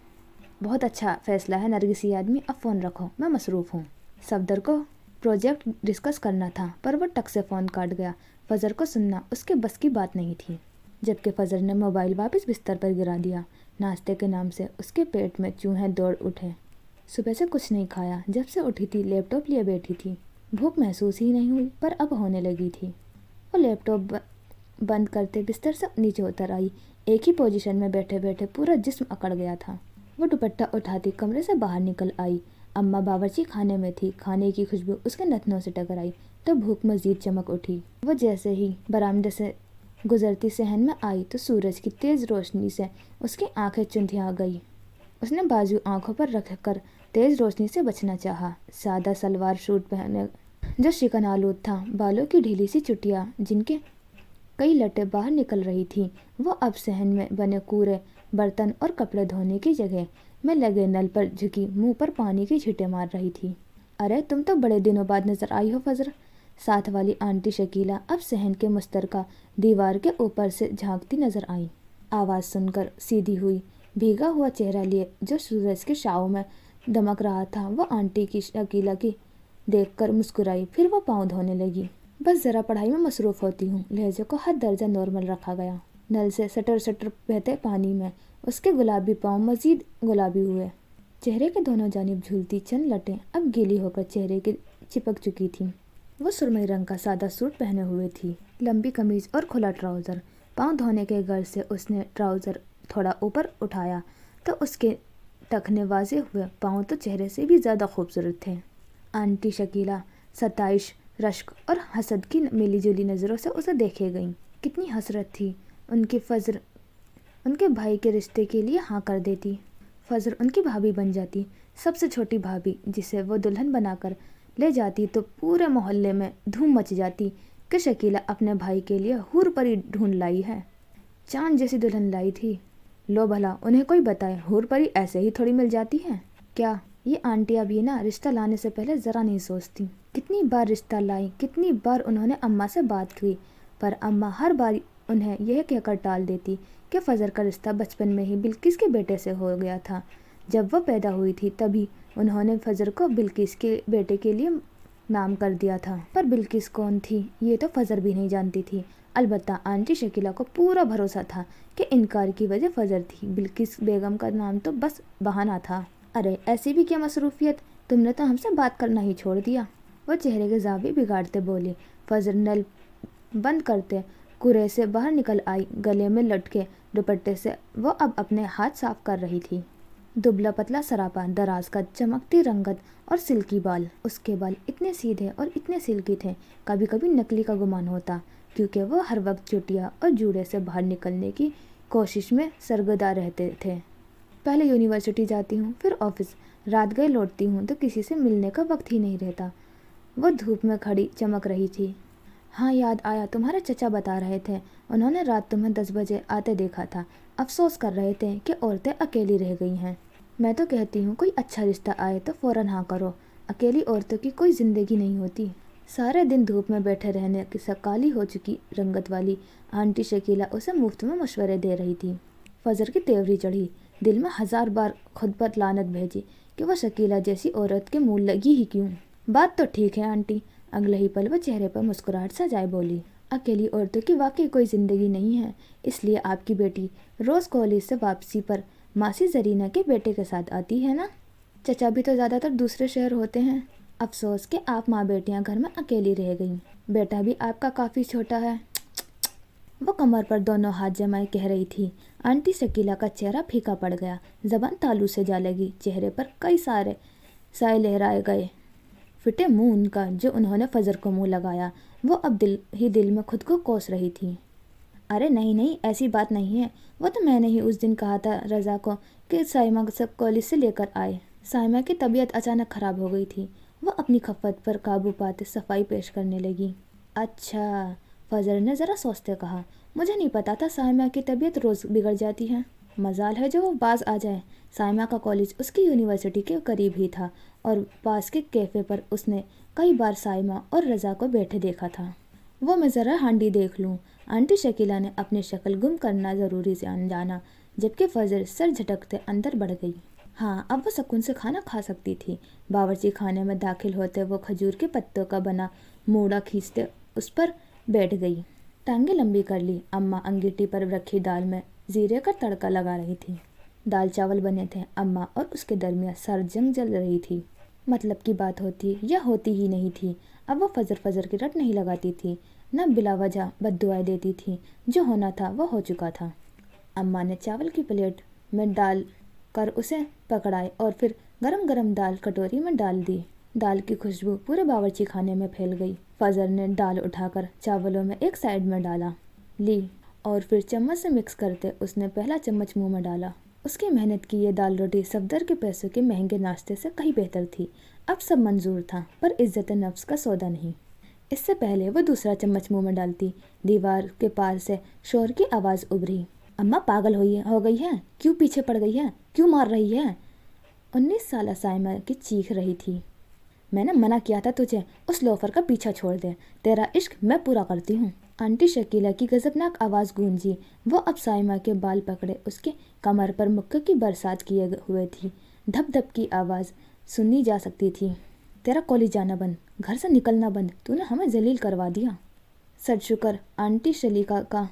बहुत अच्छा फैसला है नरगिसी आदमी, अब फ़ोन रखो, मैं मसरूफ़ हूँ। सफदर को प्रोजेक्ट डिस्कस करना था, पर वह टक से फ़ोन काट गया। फजर को सुनना उसके बस की बात नहीं थी, जबकि फजर ने मोबाइल वापस बिस्तर पर गिरा दिया। नाश्ते के नाम से उसके पेट में चूहे दौड़ उठे। सुबह से कुछ नहीं खाया, जब से उठी थी लैपटॉप लिए बैठी थी। भूख महसूस ही नहीं हुई, पर अब होने लगी थी। वो लैपटॉप बंद करते बिस्तर से नीचे उतर आई। एक ही पोजीशन में बैठे बैठे पूरा जिस्म अकड़ गया था। वो दुपट्टा उठाती कमरे से बाहर निकल आई। अम्मा बावर्ची खाने में थी। खाने की खुशबू उसके नथनों से टकराई तो भूख मजीद चमक उठी। वो जैसे ही बरामदे से गुजरती सहन में आई तो सूरज की तेज रोशनी से उसकी आंखें चुंधिया गई। उसने बाजू आंखों पर रखकर तेज रोशनी से बचना चाहा। सादा सलवार सूट पहने जो शिकन आलूद था, बालों की ढीली सी चुटिया जिनके कई लटें बाहर निकल रही थी, वो अब सहन में बने कूड़े बर्तन और कपड़े धोने की जगह में लगे नल पर झुकी मुंह पर पानी की छींटें मार रही थी। अरे तुम तो बड़े दिनों बाद नजर आई हो फजर। साथ वाली आंटी शकीला अब सहन के मुस्तरका दीवार के ऊपर से झांकती नजर आई। आवाज़ सुनकर सीधी हुई, भीगा हुआ चेहरा लिए जो सूरज के शाव में दमक रहा था। वो आंटी की शकीला की देखकर मुस्कुराई, फिर वो पाँव धोने लगी। बस ज़रा पढ़ाई में मसरूफ़ होती हूँ। लहजे को हद दर्जा नॉर्मल रखा गया। नल से सटर सटर बहते पानी में उसके गुलाबी पाँव मज़ीद गुलाबी हुए। चेहरे के दोनों जानिब झूलती चंद लटें अब गीली होकर चेहरे के चिपक चुकी थीं। वो सुरमई रंग का सादा सूट पहने हुए थी, लंबी कमीज और खुला ट्राउज़र। पाँव धोने के गर्ज से उसने ट्राउज़र थोड़ा ऊपर उठाया तो उसके टखने वाजे हुए पाँव तो चेहरे से भी ज़्यादा खूबसूरत थे। आंटी शकीला सताइश, रश्क और हसद की मिली जुली नज़रों से उसे देखे गईं। कितनी हसरत थी उनकी फजर उनके भाई के रिश्ते के लिए हाँ कर देती। फजर उनकी भाभी बन जाती, सबसे छोटी भाभी, जिसे वो दुल्हन बनाकर ले जाती तो पूरे मोहल्ले में धूम मच जाती कि शकीला अपने भाई के लिए हूर परी ढूंढ लाई है। चांद जैसी दुल्हन लाई थी। लो भला उन्हें कोई बताए, हूर परी ऐसे ही थोड़ी मिल जाती है क्या? ये आंटियाँ भी ना रिश्ता लाने से पहले ज़रा नहीं सोचती। कितनी बार रिश्ता लाई, कितनी बार उन्होंने अम्मा से बात की, पर अम्मा हर बार उन्हें यह कहकर टाल देती कि फजर का रिश्ता बचपन में ही बिल्किस के बेटे से हो गया था। जब वो पैदा हुई थी तभी उन्होंने फजर को बिल्किस के बेटे के लिए नाम कर दिया था। पर बिल्किस कौन थी ये तो फजर भी नहीं जानती थी। अलबत्ता आंटी शकीला को पूरा भरोसा था कि इनकार की वजह फजर थी। बिल्किस बेगम का नाम तो बस बहाना था। अरे ऐसी भी क्या मसरूफियत, तुमने तो हमसे बात करना ही छोड़ दिया। वो चेहरे के जावी बिगाड़ते बोली। फजर नल बंद करते कुरे से बाहर निकल आई। गले में लटके दुपट्टे से वो अब अपने हाथ साफ कर रही थी। दुबला पतला सरापा, दराज का, चमकती रंगत और सिल्की बाल। उसके बाल इतने सीधे और इतने सिल्की थे, कभी कभी नकली का गुमान होता, क्योंकि वो हर वक्त चुटिया और जूड़े से बाहर निकलने की कोशिश में सरगर्दा रहते थे। पहले यूनिवर्सिटी जाती हूँ, फिर ऑफिस, रात गए लौटती हूँ तो किसी से मिलने का वक्त ही नहीं रहता। वो धूप में खड़ी चमक रही थी। हाँ याद आया, तुम्हारे चचा बता रहे थे उन्होंने रात तुम्हें 10 बजे आते देखा था। अफसोस कर रहे थे कि औरतें अकेली रह गई हैं। मैं तो कहती हूँ कोई अच्छा रिश्ता आए तो फ़ौरन हाँ करो। अकेली औरतों की कोई ज़िंदगी नहीं होती। सारे दिन धूप में बैठे रहने की काली हो चुकी रंगत वाली आंटी शकीला उसे मुफ्त में मशवरे दे रही थी। फजर की तेवरी चढ़ी। दिल में 1000 बार खुद पर लानत भेजी कि वह शकीला जैसी औरत के मुँह लगी ही क्यों। बात तो ठीक है आंटी। अगले ही पल वह चेहरे पर मुस्कुराहट सजाए बोली, अकेली औरतों की वाकई कोई ज़िंदगी नहीं है। इसलिए आपकी बेटी रोज़ कॉलेज से वापसी पर मासी जरीना के बेटे के साथ आती है ना। चचा भी तो ज़्यादातर दूसरे शहर होते हैं। अफसोस कि आप माँ बेटियाँ घर में अकेली रह गईं। बेटा भी आपका काफ़ी छोटा है। वो कमर पर दोनों हाथ जमाए कह रही थी। आंटी शकीला का चेहरा फीका पड़ गया, जबान तालू से जा लगी। चेहरे पर कई सारे साए लहराए गए। फिटे मुंह उनका जो उन्होंने फजर को मुंह लगाया। वो अब दिल में खुद को कोस रही थी। अरे नहीं नहीं, ऐसी बात नहीं है। वो तो मैंने ही उस दिन कहा था रज़ा को कि साइमा सब कॉलेज से लेकर आए। साइमा की तबीयत अचानक ख़राब हो गई थी। वो अपनी खफत पर काबू पाते सफाई पेश करने लगी। अच्छा, फजर ने ज़रा सोचते कहा, मुझे नहीं पता था साइमा की तबीयत रोज़ बिगड़ जाती है। मजाल है जो वो बाज आ जाए। साइमा का कॉलेज उसकी यूनिवर्सिटी के करीब ही था और पास के कैफ़े पर उसने कई बार साइमा और रज़ा को बैठे देखा था। वो मैं ज़रा हांडी देख लूँ। आंटी शकीला ने अपनी शक्ल गुम करना ज़रूरी से जाना, जबकि फजर सर झटकते अंदर बढ़ गई। हाँ, अब वो सुकून से खाना खा सकती थी। बावर्ची खाने में दाखिल होते वो खजूर के पत्तों का बना मूड़ा खींचते उस पर बैठ गई। टांगे लंबी कर ली। अम्मा अंगीठी पर रखी दाल में जीरे का तड़का लगा रही थी। दाल चावल बने थे। अम्मा और उसके दरमियान सर जंग जल रही थी। मतलब की बात होती या होती ही नहीं थी। अब वो फजर की रट नहीं लगाती थी, न बिला वजह बद्दुआएं देती थी। जो होना था वो हो चुका था। अम्मा ने चावल की प्लेट में डाल कर उसे पकड़ाए और फिर गरम गरम दाल कटोरी में डाल दी। दाल की खुशबू पूरे बावर्ची खाने में फैल गई। फजर ने दाल उठाकर चावलों में एक साइड में डाला ली और फिर चम्मच से मिक्स करते उसने पहला चम्मच मुंह में डाला। उसकी मेहनत की ये दाल रोटी सफदर के पैसों के महंगे नाश्ते से कहीं बेहतर थी। अब सब मंजूर था, पर इज्जत नफ्स का सौदा नहीं। इससे पहले वो दूसरा चम्मच मुंह में डालती, दीवार के पार से शोर की आवाज़ उभरी। अम्मा पागल हो गई है? क्यों पीछे पड़ गई है? क्यों मार रही है? 19 साल साइमा की चीख रही थी। मैंने मना किया था तुझे, उस लोफर का पीछा छोड़ दे, तेरा इश्क मैं पूरा करती हूँ। आंटी शकीला की गजबनाक आवाज़ गूंजी। वो अब साइमा के बाल पकड़े उसके कमर पर मुक्के की बरसात किए हुए थी। धप धप की आवाज़ सुनी जा सकती थी। तेरा कॉलेज जाना बंद, घर से निकलना बंद, तूने हमें जलील करवा दिया। सच शुक्र आंटी शलीका का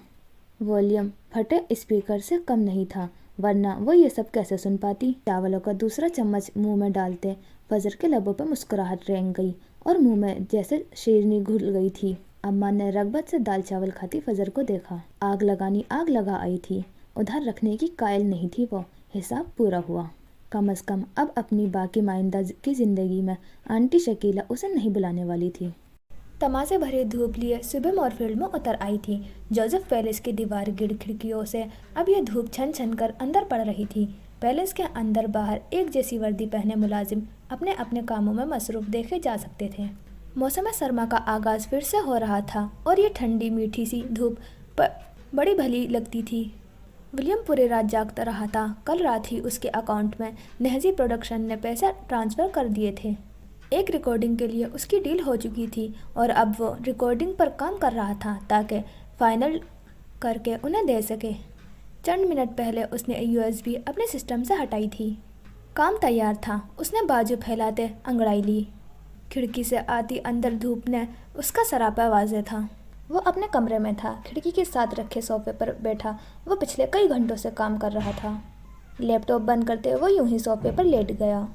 वॉल्यूम फटे स्पीकर से कम नहीं था, वरना वो ये सब कैसे सुन पाती। चावलों का दूसरा चम्मच मुंह में डालते फजर के लबों पर मुस्कुराहट रेंग गई और मुंह में जैसे शेरनी घुल गई थी। अम्मा ने रगबत से दाल चावल खाती फजर को देखा। आग लगा आई थी, उधर रखने की कायल नहीं थी वो। हिसाब पूरा हुआ। कम अज़ कम अब अपनी बाकी माइंदा की ज़िंदगी में आंटी शकीला उसे नहीं बुलाने वाली थी। तमाशे भरी धूप लिए सुबह मॉरफील्ड में उतर आई थी। जोसेफ पैलेस की दीवार गिड़ खिड़कियों से अब यह धूप छन छन कर अंदर पड़ रही थी। पैलेस के अंदर बाहर एक जैसी वर्दी पहने मुलाजिम अपने अपने कामों में मसरूफ देखे जा सकते थे। मौसम सरमा का आगाज़ फिर से हो रहा था और ये ठंडी मीठी सी धूप बड़ी भली लगती थी। विलियम पूरी रात जागता रहा था। कल रात ही उसके अकाउंट में नहजी प्रोडक्शन ने पैसे ट्रांसफ़र कर दिए थे। एक रिकॉर्डिंग के लिए उसकी डील हो चुकी थी और अब वो रिकॉर्डिंग पर काम कर रहा था ताकि फाइनल करके उन्हें दे सके। चंद मिनट पहले उसने USB अपने सिस्टम से हटाई थी। काम तैयार था। उसने बाजू फैलाते अंगड़ाई ली। खिड़की से आती अंदर धूप ने उसका सरापा वाज़े था। वो अपने कमरे में था। खिड़की के साथ रखे सोफे पर बैठा वो पिछले कई घंटों से काम कर रहा था। लैपटॉप बंद करते वो यूं ही सोफे पर लेट गया।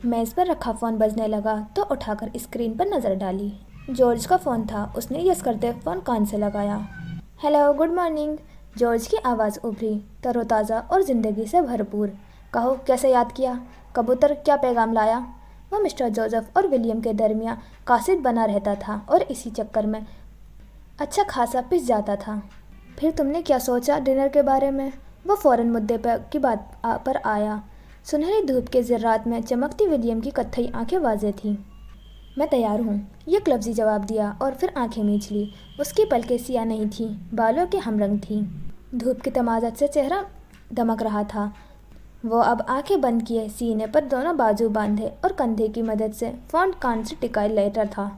मेज़ पर रखा फ़ोन बजने लगा तो उठाकर स्क्रीन पर नज़र डाली। जॉर्ज का फ़ोन था। उसने यस करते फ़ोन कान से लगाया। Hello, good morning. जॉर्ज की आवाज़ उभरी, तरोताज़ा और ज़िंदगी से भरपूर। कहो, कैसे याद किया? कबूतर क्या पैगाम लाया? वह मिस्टर जोसेफ और विलियम के दरमियान कासिद बना रहता था और इसी चक्कर में अच्छा खासा पिस जाता था। फिर तुमने क्या सोचा डिनर के बारे में? वो फ़ौरन मुद्दे की बात पर आया। सुनहरी धूप के ज़र्रात में चमकती विलियम की कत्थई आंखें वाज़े थीं। मैं तैयार हूँ, ये क्लब्जी जवाब दिया और फिर आंखें मींच ली। उसकी पलकें सियाह नहीं थीं, बालों के हमरंग थीं। धूप की तमाज़त से चेहरा दमक रहा था। वो अब आंखें बंद किए सीने पर दोनों बाजू बांधे और कंधे की मदद से फ़ोन कान से टिकाए लेटा था।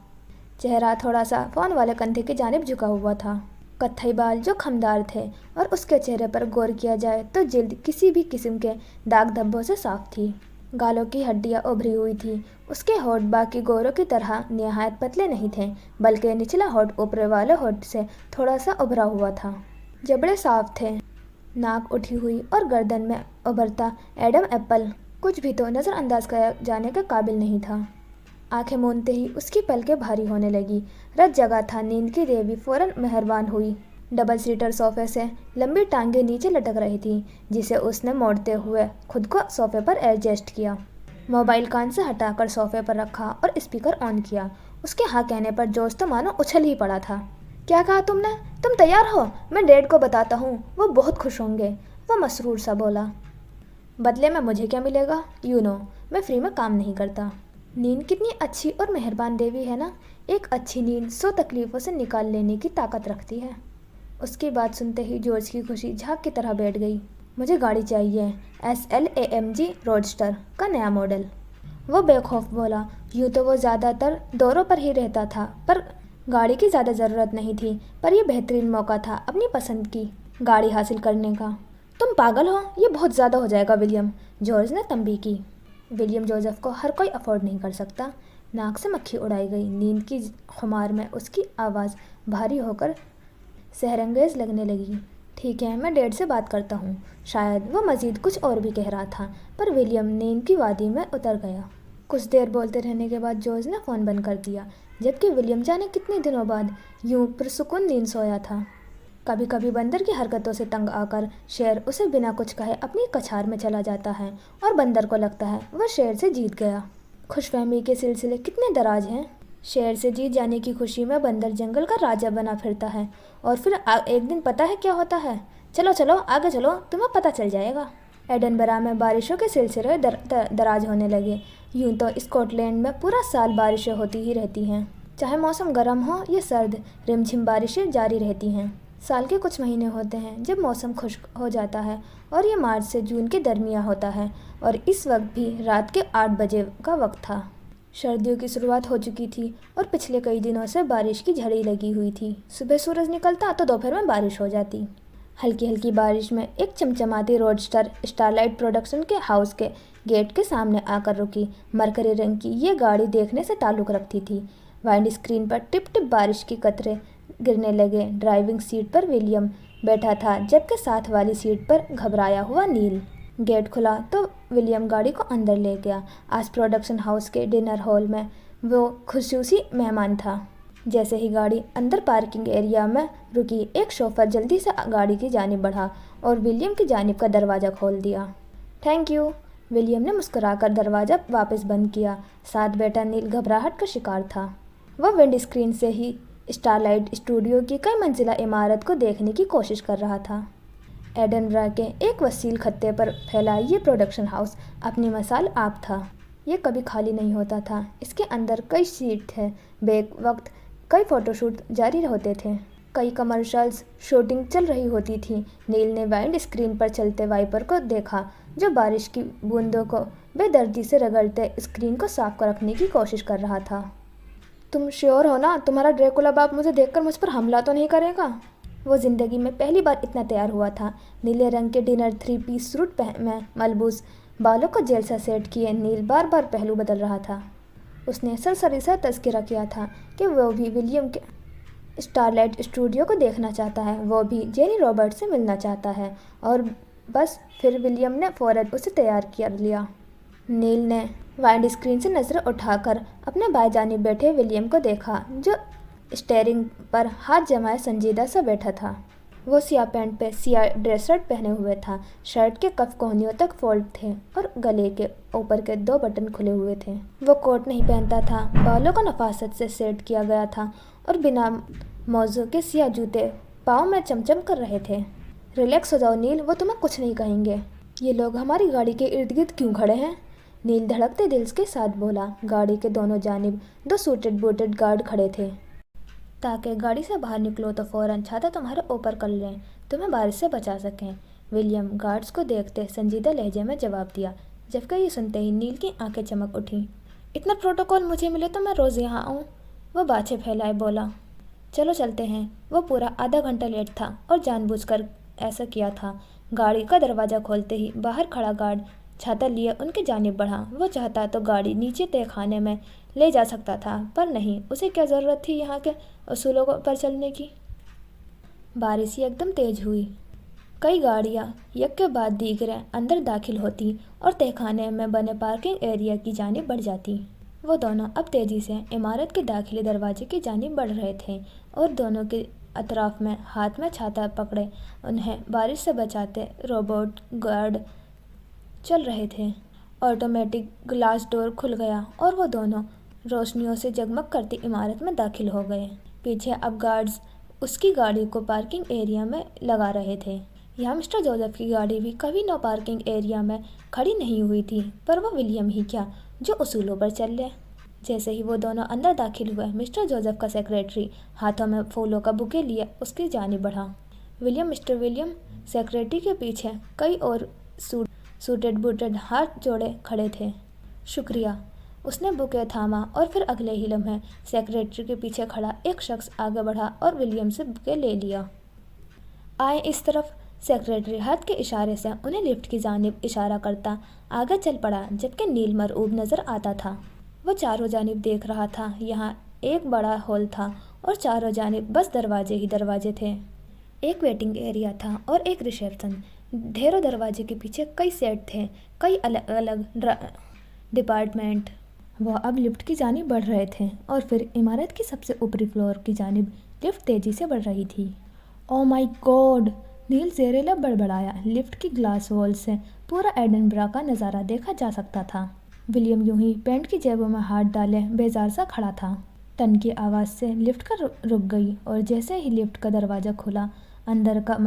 चेहरा थोड़ा सा फ़ोन वाले कंधे की जानिब झुका हुआ था। कत्थई बाल जो खमदार थे और उसके चेहरे पर गौर किया जाए तो जिल्द किसी भी किस्म के दाग धब्बों से साफ थी। गालों की हड्डियां उभरी हुई थी। उसके होंठ बाकी गोरों की तरह निहायत पतले नहीं थे, बल्कि निचला होंठ ऊपर वाले होंठ से थोड़ा सा उभरा हुआ था। जबड़े साफ थे, नाक उठी हुई और गर्दन में उभरता एडम एप्पल कुछ भी तो नज़रअंदाज किया जाने के काबिल नहीं था। आंखें मूंदते ही उसकी पलकें भारी होने लगी। रत जगह था। नींद की देवी फौरन मेहरबान हुई। डबल सीटर सोफे से लंबी टांगें नीचे लटक रही थी, जिसे उसने मोड़ते हुए खुद को सोफे पर एडजस्ट किया। मोबाइल कान से हटाकर सोफे पर रखा और स्पीकर ऑन किया। उसके हाँ कहने पर जोश तो मानो उछल ही पड़ा था। क्या कहा तुमने? तुम तैयार हो? मैं डैड को बताता हूँ, वो बहुत खुश होंगे। वो मसरूर सा बोला। बदले में मुझे क्या मिलेगा? मैं फ्री में काम नहीं करता। नींद कितनी अच्छी और मेहरबान देवी है ना। एक अच्छी नींद 100 तकलीफ़ों से निकाल लेने की ताकत रखती है। उसकी बात सुनते ही जॉर्ज की खुशी झाग की तरह बैठ गई। मुझे गाड़ी चाहिए, SLAMG रोडस्टर का नया मॉडल। वो बेखौफ बोला। यूँ तो वो ज़्यादातर दौरों पर ही रहता था, पर गाड़ी की ज़्यादा ज़रूरत नहीं थी। पर यह बेहतरीन मौका था अपनी पसंद की गाड़ी हासिल करने का। तुम पागल हो, ये बहुत ज़्यादा हो जाएगा विलियम, जॉर्ज ने तंबी की। विलियम जोसेफ को हर कोई अफोर्ड नहीं कर सकता। नाक से मक्खी उड़ाई गई। नींद की खुमार में उसकी आवाज़ भारी होकर सहरंगेज़ लगने लगी। ठीक है, मैं डैड से बात करता हूँ। शायद वो मज़ीद कुछ और भी कह रहा था, पर विलियम नींद की वादी में उतर गया। कुछ देर बोलते रहने के बाद जॉर्ज ने फ़ोन बंद कर दिया, जबकि विलियम जाने कितने दिनों बाद यूं पुरसुकून नींद सोया था। कभी कभी बंदर की हरकतों से तंग आकर शेर उसे बिना कुछ कहे अपनी कछार में चला जाता है और बंदर को लगता है वह शेर से जीत गया। खुशफहमी के सिलसिले कितने दराज हैं। शेर से जीत जाने की खुशी में बंदर जंगल का राजा बना फिरता है और फिर एक दिन पता है क्या होता है? चलो चलो आगे चलो, तुम्हें पता चल जाएगा। एडनबरा में बारिशों के सिलसिले दराज होने लगे। यूं तो स्कॉटलैंड में पूरा साल बारिशें होती ही रहती हैं, चाहे मौसम गर्म हो या सर्द, रिमझिम बारिशें जारी रहती हैं। साल के कुछ महीने होते हैं जब मौसम खुश्क हो जाता है और ये मार्च से जून के दरमियान होता है और इस वक्त भी रात के 8 बजे का वक्त था। सर्दियों की शुरुआत हो चुकी थी और पिछले कई दिनों से बारिश की झड़ी लगी हुई थी। सुबह सूरज निकलता तो दोपहर में बारिश हो जाती। हल्की हल्की बारिश में एक चमचमाती रोडस्टर स्टारलाइट प्रोडक्शन के हाउस के गेट के सामने आकर रुकी। मरकरी रंग की ये गाड़ी देखने से ताल्लुक़ रखती थी। वाइंड स्क्रीन पर टिप टिप बारिश की कतरे गिरने लगे। ड्राइविंग सीट पर विलियम बैठा था जबकि साथ वाली सीट पर घबराया हुआ नील। गेट खुला तो विलियम गाड़ी को अंदर ले गया। आज प्रोडक्शन हाउस के डिनर हॉल में वो खुसूसी मेहमान था। जैसे ही गाड़ी अंदर पार्किंग एरिया में रुकी, एक शोफर जल्दी से गाड़ी की जानिब बढ़ा और विलियम की जानिब का दरवाज़ा खोल दिया। Thank you. विलियम ने मुस्कुराकर दरवाज़ा वापस बंद किया। साथ बैठा नील घबराहट का शिकार था। वह विंड स्क्रीन से ही स्टारलाइट स्टूडियो की कई मंजिला इमारत को देखने की कोशिश कर रहा था। एडनबरा के एक वसील खत्ते पर फैला ये प्रोडक्शन हाउस अपनी मिसाल आप था। ये कभी खाली नहीं होता था। इसके अंदर कई सीट थे। बेक वक्त कई फ़ोटोशूट जारी होते थे, कई कमर्शियल्स शूटिंग चल रही होती थी। नील ने वाइंड स्क्रीन पर चलते वाइपर को देखा जो बारिश की बूंदों को बेदर्दी से रगड़ते स्क्रीन को साफ रखने की कोशिश कर रहा था। तुम श्योर हो ना तुम्हारा ड्रैकुला बाप मुझे देखकर मुझ पर हमला तो नहीं करेगा? वो ज़िंदगी में पहली बार इतना तैयार हुआ था। नीले रंग के डिनर 3 पीस सूट में मलबूस बालों को जेल सा सेट किए नील बार बार पहलू बदल रहा था। उसने सरसरी सा तज़किरा किया था कि वो भी विलियम के स्टारलाइट स्टूडियो को देखना चाहता है, वो भी जेनी रॉबर्ट से मिलना चाहता है और बस फिर विलियम ने फ़ौरन उसे तैयार कर लिया। नील ने वाइंड स्क्रीन से नज़र उठाकर अपने बाएं जानिब बैठे विलियम को देखा जो स्टीयरिंग पर हाथ जमाए संजीदा सा बैठा था। वो सियाह पैंट पे सियाह ड्रेस शर्ट पहने हुए था। शर्ट के कफ कोहनियों तक फोल्ड थे और गले के ऊपर के 2 बटन खुले हुए थे। वो कोट नहीं पहनता था। बालों को नफासत से सेट किया गया था और बिना मौजू के सियाह जूते पाँव में चमचम कर रहे थे। रिलैक्स हो जाओ नील, वो तुम्हें कुछ नहीं कहेंगे। ये लोग हमारी गाड़ी के इर्द गिर्द क्यों खड़े हैं? नील धड़कते दिल के साथ बोला। गाड़ी के दोनों जानिब 2 सूटेड बूटेड गार्ड खड़े थे ताकि गाड़ी से बाहर निकलो तो फ़ौरन छाता तुम्हारे ऊपर कर लें, तुम्हें बारिश से बचा सकें। विलियम गार्ड्स को देखते संजीदा लहजे में जवाब दिया, जबकि ये सुनते ही नील की आंखें चमक उठीं। इतना प्रोटोकॉल मुझे मिले तो मैं रोज़ यहाँ आऊँ, वो बाछे फैलाए बोला। चलो चलते हैं। वो पूरा आधा घंटा लेट था और जानबूझकर ऐसा किया था। गाड़ी का दरवाज़ा खोलते ही बाहर खड़ा गार्ड छाता लिए उनकी जानिब बढ़ा। वो चाहता तो गाड़ी नीचे तय खाने में ले जा सकता था, पर नहीं, उसे क्या ज़रूरत थी यहाँ के असूलों पर चलने की। बारिश एकदम तेज़ हुई। कई गाड़ियाँ एक के बाद दीगरें अंदर दाखिल होती और तहखाने में बने पार्किंग एरिया की जानिब बढ़ जाती। वो दोनों अब तेज़ी से इमारत के दाखिली दरवाजे की जानिब बढ़ रहे थे और दोनों के अतराफ में हाथ में छाता पकड़े उन्हें बारिश से बचाते रोबोट गार्ड चल रहे थे। ऑटोमेटिक ग्लास डोर खुल गया और वो दोनों रोशनियों से जगमग करती इमारत में दाखिल हो गए। पीछे अब गार्ड्स उसकी गाड़ी को पार्किंग एरिया में लगा रहे थे। यहाँ मिस्टर जोसेफ की गाड़ी भी कभी नो पार्किंग एरिया में खड़ी नहीं हुई थी, पर वो विलियम ही क्या जो उसूलों पर चल ले। जैसे ही वो दोनों अंदर दाखिल हुए, मिस्टर जोसेफ का सेक्रेटरी हाथों में फूलों का बुके लिए उसकी जानिब बढ़ा। मिस्टर विलियम सेक्रेटरी के पीछे कई और सूटेड बूटेड हाथ जोड़े खड़े थे। शुक्रिया। उसने बुके थामा और फिर अगले ही लम्हे सेक्रेटरी के पीछे खड़ा एक शख्स आगे बढ़ा और विलियम से बुके ले लिया। आए इस तरफ। सेक्रेटरी हाथ के इशारे से उन्हें लिफ्ट की जानिब इशारा करता आगे चल पड़ा, जबकि नील मरऊब नज़र आता था। वो चारों जानिब देख रहा था। यहाँ एक बड़ा हॉल था और चारों जानिब बस दरवाजे ही दरवाजे थे। एक वेटिंग एरिया था और एक रिसेप्शन। ढेरों दरवाजे के पीछे कई सेट थे, कई अलग अलग डिपार्टमेंट। वह अब लिफ्ट की जानिब बढ़ रहे थे और फिर इमारत की सबसे ऊपरी फ्लोर की जानिब लिफ्ट तेज़ी से बढ़ रही थी। Oh my God! नील ज़ेरे-लब बड़बड़ाया। लिफ्ट की ग्लास वॉल से पूरा एडिनबरा का नज़ारा देखा जा सकता था। विलियम यूं ही पैंट की जेबों में हाथ डाले बेजार सा खड़ा था। टन की आवाज़ से लिफ्ट का रुक गई और जैसे ही लिफ्ट का दरवाज़ा खुला, अंदर का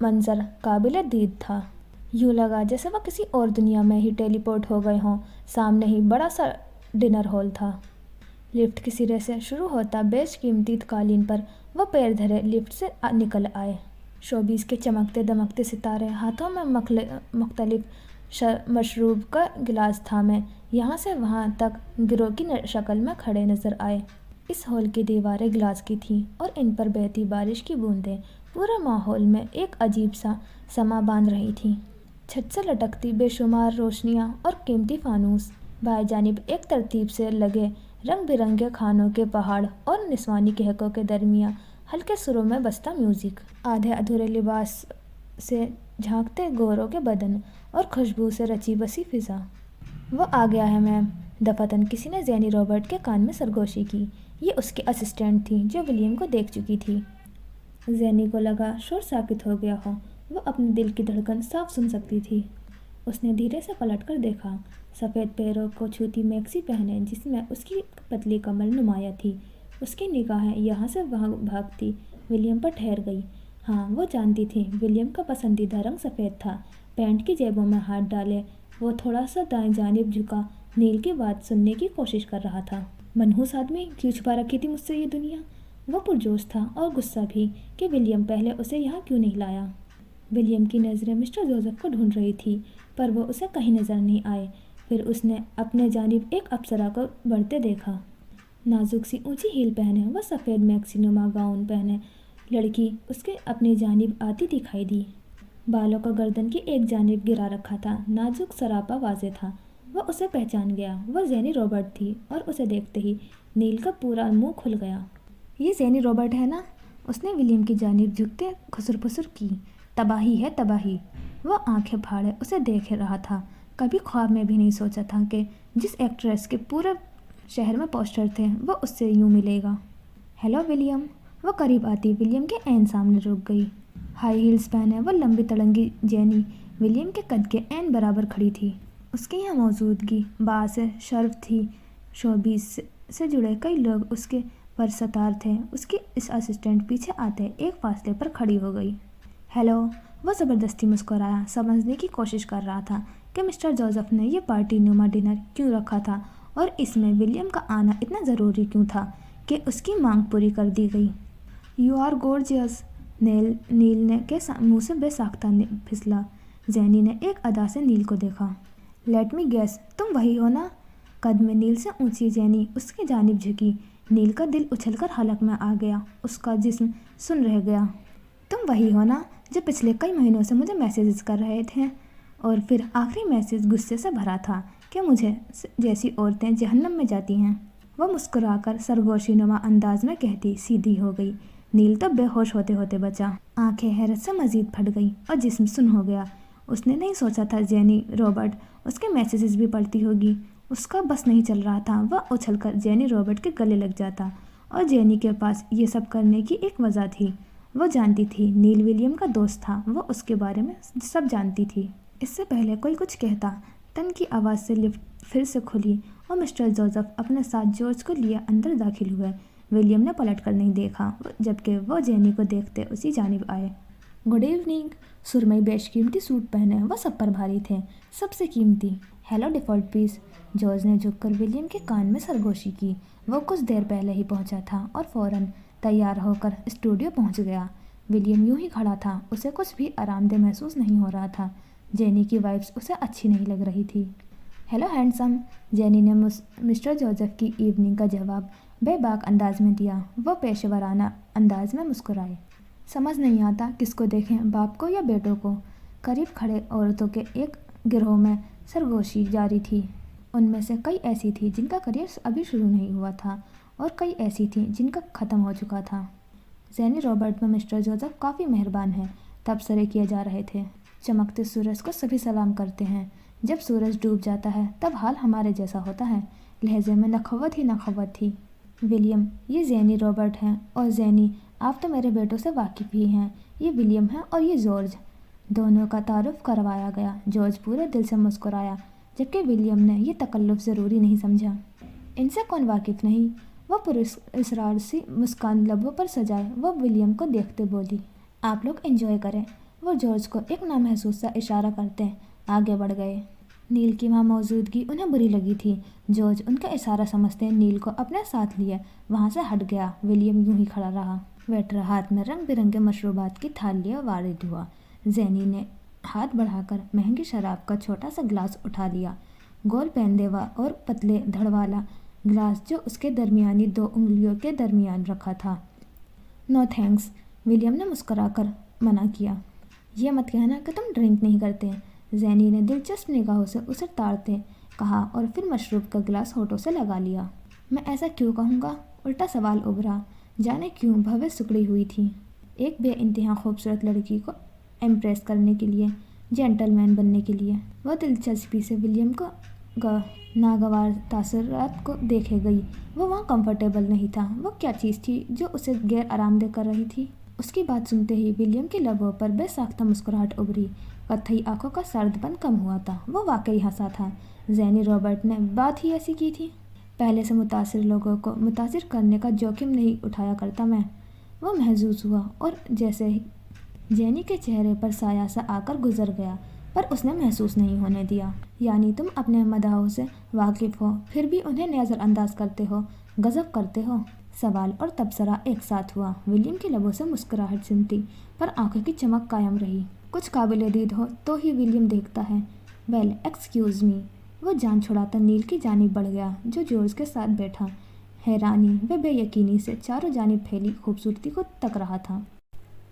मंजर काबिले दीद था। यूं लगा जैसे वह किसी और दुनिया में ही टेलीपोर्ट हो गए हों। सामने ही बड़ा सा डिनर हॉल था। लिफ्ट के सिरे से शुरू होता बेशकीमती कालीन पर वह पैर धरे लिफ्ट से निकल आए। शोबीज के चमकते दमकते सितारे हाथों में मुख्तलिफ मशरूब का गिलास थामे यहाँ से वहाँ तक गिरोह की शक्ल में खड़े नजर आए। इस हॉल की दीवारें ग्लास की थीं और इन पर बहती बारिश की बूंदें पूरे माहौल में एक अजीब सा समा बांध रही थीं। छत से लटकती बेशुमार रोशनियाँ और कीमती फानूस, बाएं जानिब एक तरतीब से लगे रंग बिरंगे खानों के पहाड़ और निस्वानी कहकों के दरमियाँ हल्के सुरों में बजता म्यूजिक, आधे अधूरे लिबास से झांकते गोरों के बदन और खुशबू से रची बसी फिजा। वो आ गया है मैम। दफातन किसी ने ज़ेनी रॉबर्ट के कान में सरगोशी की। ये उसके असिस्टेंट थी जो विलियम को देख चुकी थी। ज़ेनी को लगा शोर साकित हो गया हो। वो अपने दिल की धड़कन साफ सुन सकती थी। उसने धीरे से पलटकर देखा। सफ़ेद पैरों को छूती मैक्सी पहने जिसमें उसकी पतली कमर नुमाया थी। उसकी निगाहें यहाँ से वहाँ भागती विलियम पर ठहर गई। हाँ, वो जानती थी विलियम का पसंदीदा रंग सफ़ेद था। पैंट की जेबों में हाथ डाले वो थोड़ा सा दाएं जानिब झुका नील की बात सुनने की कोशिश कर रहा था। मनहूस आदमी, क्यों छुपा रखी थी मुझसे ये दुनिया? वो पुरजोश था और गुस्सा भी कि विलियम पहले उसे यहाँ क्यों नहीं लाया। विलियम की नज़रें मिस्टर जोसेफ को ढूंढ रही थी पर वो उसे कहीं नज़र नहीं आए। फिर उसने अपने जानिब एक अप्सरा को बढ़ते देखा। नाजुक सी ऊंची हील पहने वह सफ़ेद मैक्सीनुमा गाउन पहने लड़की उसके अपनी जानिब आती दिखाई दी। बालों का गर्दन की एक जानिब गिरा रखा था। नाजुक सरापा वाज़े था। वह उसे पहचान गया। वह ज़ेनी रॉबर्ट थी और उसे देखते ही नील का पूरा मुंह खुल गया। ये ज़ेनी रॉबर्ट है ना? उसने विलियम की जानिब झुकते खुसर-फुसर की। तबाही है तबाही। वह आंखें फाड़े उसे देख रहा था। कभी ख्वाब में भी नहीं सोचा था कि जिस एक्ट्रेस के पूरे शहर में पोस्टर थे वो उससे यूं मिलेगा। Hello William. वो करीब आती विलियम के ऐन सामने रुक गई। हाई हील्स पहने वो लंबी तड़ंगी जेनी विलियम के कद के ऐन बराबर खड़ी थी। उसकी यहाँ मौजूदगी बाअस शर्फ थी। शोबीज से जुड़े कई लोग उसके परसतार थे। उसकी इस असिस्टेंट पीछे आते एक फासले पर खड़ी हो गई। हेलो। वो ज़बरदस्ती मुस्कुराया, समझने की कोशिश कर रहा था कि मिस्टर जोसेफ ने यह पार्टी नुमा डिनर क्यों रखा था और इसमें विलियम का आना इतना ज़रूरी क्यों था कि उसकी मांग पूरी कर दी गई। You are gorgeous. नील ने के मुँह से बेसाख्ता फिसला। ज़ेनी ने एक अदा से नील को देखा। लेट मी गेस, तुम वही हो ना? कद में नील से ऊंची ज़ेनी उसकी जानिब झुकी। नील का दिल उछलकर हलक में आ गया। उसका जिस्म सुन रह गया। तुम वही हो ना जो पिछले कई महीनों से मुझे मैसेजेस कर रहे थे? और फिर आखिरी मैसेज गुस्से से भरा था कि मुझे जैसी औरतें जहन्नम में जाती हैं। वह मुस्कुराकर सरगोशीनुमा अंदाज में कहती सीधी हो गई। नील तो बेहोश होते होते बचा। आंखें हैरत से मजीद फट गई और जिस्म सुन हो गया। उसने नहीं सोचा था ज़ेनी रॉबर्ट उसके मैसेजेस भी पढ़ती होगी। उसका बस नहीं चल रहा था। वह उछलकर ज़ेनी रॉबर्ट के गले लग जाता और ज़ेनी के पास ये सब करने की एक वजह थी। वो जानती थी नील विलियम का दोस्त था। वो उसके बारे में सब जानती थी। इससे पहले कोई कुछ कहता, टन की आवाज़ से लिफ्ट फिर से खुली और मिस्टर जोसेफ अपने साथ जॉर्ज को लिए अंदर दाखिल हुए। विलियम ने पलट कर नहीं देखा जबकि वो जेनी को देखते उसी जानिब आए। Good evening. सुरमई बेशकीमती सूट पहने वह सब पर भारी थे, सबसे कीमती। Hello default piece. जॉर्ज ने झुककर विलियम के कान में सरगोशी की। वो कुछ देर पहले ही पहुंचा था और फ़ौरन तैयार होकर स्टूडियो पहुंच गया। विलियम यूं ही खड़ा था। उसे कुछ भी आरामदेह महसूस नहीं हो रहा था। जेनी की वाइब्स उसे अच्छी नहीं लग रही थी। Hello handsome. जेनी ने मिस्टर जोसेफ की इवनिंग का जवाब बेबाक अंदाज में दिया। वो पेशेवराना अंदाज में मुस्कुराए। समझ नहीं आता किसको देखें, बाप को या बेटों को। करीब खड़े औरतों के एक गिरोह में सरगोशी जारी थी। उनमें से कई ऐसी थी जिनका करियर अभी शुरू नहीं हुआ था और कई ऐसी थी जिनका ख़त्म हो चुका था। ज़ेनी रॉबर्ट में मिस्टर जोसेफ काफ़ी मेहरबान हैं, तबसरे किए जा रहे थे। चमकते सूरज को सभी सलाम करते हैं। जब सूरज डूब जाता है तब हाल हमारे जैसा होता है। लहजे में नखवत ही नखवत थी। विलियम, ये ज़ेनी रॉबर्ट हैं और ज़ेनी आप तो मेरे बेटों से वाकिफ़ ही हैं, ये विलियम है और ये जॉर्ज। दोनों का तारुफ करवाया गया। जॉर्ज पूरे दिल से मुस्कुराया, जबकि विलियम ने यह तकल्लुफ़ ज़रूरी नहीं समझा। इनसे कौन वाकिफ़ नहीं? वह पुरस्कार सी मुस्कान लबों पर सजाए वो विलियम को देखते बोली, आप लोग एंजॉय करें। वो जॉर्ज को एक नामहसूस सा इशारा करते आगे बढ़ गए। नील की वहाँ मौजूदगी उन्हें बुरी लगी थी। जॉर्ज उनका इशारा समझते नील को अपने साथ लिए वहाँ से हट गया। विलियम यूं ही खड़ा रहा। वेटर हाथ में रंग बिरंगे मशरूबात की थाल लिए वारिद हुआ। जैनी ने हाथ बढ़ाकर महंगी शराब का छोटा सा ग्लास उठा लिया। गोल पेंदेवा और पतले धड़ वाला ग्लास जो उसके दरमियानी 2 उंगलियों के दरमियान रखा था। नो थैंक्स, विलियम ने मुस्कुराकर मना किया। ये मत कहना कि तुम ड्रिंक नहीं करते, जैनी ने दिलचस्प निगाहों से उसे ताड़ते कहा और फिर मशरूब का गिलास होठों से लगा लिया। मैं ऐसा क्यों कहूँगा? उल्टा सवाल उभरा। जाने क्यों भव्य सुकड़ी हुई थी। एक बेइंतहा खूबसूरत लड़की को इम्प्रेस करने के लिए, जेंटलमैन बनने के लिए। वह दिलचस्पी से विलियम को नागवार तासरात को देखे गई। वो वहाँ कंफर्टेबल नहीं था। वो क्या चीज़ थी जो उसे गैर आरामदेह कर रही थी? उसकी बात सुनते ही विलियम के लबों पर बेसाख्ता मुस्कुराहट उभरी। कत्थई आंखों का सर्दपन कम हुआ था। वो वाकई हंसा था। जैनी रॉबर्ट ने बात ही ऐसी की थी। पहले से मुतासिर लोगों को मुतासिर करने का जोखिम नहीं उठाया करता मैं। वो महसूस हुआ और जैसे ही जैनी के चेहरे पर साया सा आकर गुजर गया, पर उसने महसूस नहीं होने दिया। यानी तुम अपने मदाहों से वाकिफ़ हो, फिर भी उन्हें नज़रअंदाज करते हो, गज़ब करते हो। सवाल और तबसरा एक साथ हुआ। विलियम के लबों से मुस्कुराहट सिमटी, पर आंखों की चमक कायम रही। कुछ काबिल दीद हो तो ही विलियम देखता है। Well excuse me. वो जान छुड़ाता नील की जानिब बढ़ गया, जो जॉर्ज के साथ बैठा हैरानी व बेयकीनी से चारों जानिब फैली खूबसूरती को तक रहा था।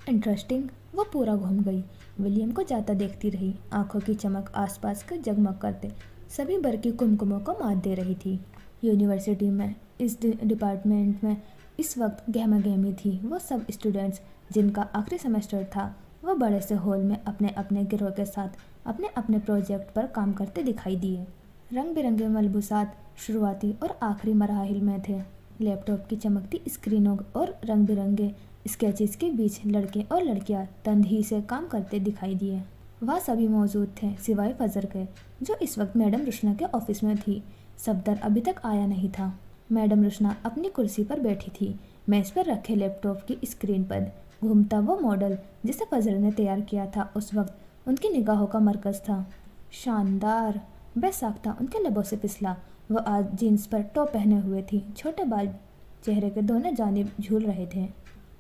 इंटरेस्टिंग। वो पूरा घूम गई। विलियम को जाता देखती रही। आंखों की चमक आसपास के जगमग करते सभी बरकी कुमकुमों को मात दे रही थी। यूनिवर्सिटी में इस डिपार्टमेंट में इस वक्त गहमा गहमी थी। वो सब स्टूडेंट्स जिनका आखिरी सेमेस्टर था, वो बड़े से हॉल में अपने अपने गिरोह के साथ अपने अपने प्रोजेक्ट पर काम करते दिखाई दिए। रंग बिरंगे मलबूसात शुरुआती और आखिरी मराहिल में थे। लैपटॉप की चमकती स्क्रीनों और रंग बिरंगे स्केचेस के बीच लड़के और लड़कियां तन्ही से काम करते दिखाई दिए। वह सभी मौजूद थे सिवाय फजर के, जो इस वक्त मैडम रुशना के ऑफिस में थी। सफदर अभी तक आया नहीं था। मैडम रुशना अपनी कुर्सी पर बैठी थी। मेज पर रखे लैपटॉप की स्क्रीन पर घूमता वो मॉडल जिसे फजर ने तैयार किया था उस वक्त उनकी निगाहों का मरकज़ था। शानदार। बेसाख्ता उनके लबों से फिसला। वो आज जीन्स पर टॉप पहने हुए थी। छोटे बाल चेहरे के दोनों जानिब झूल रहे थे।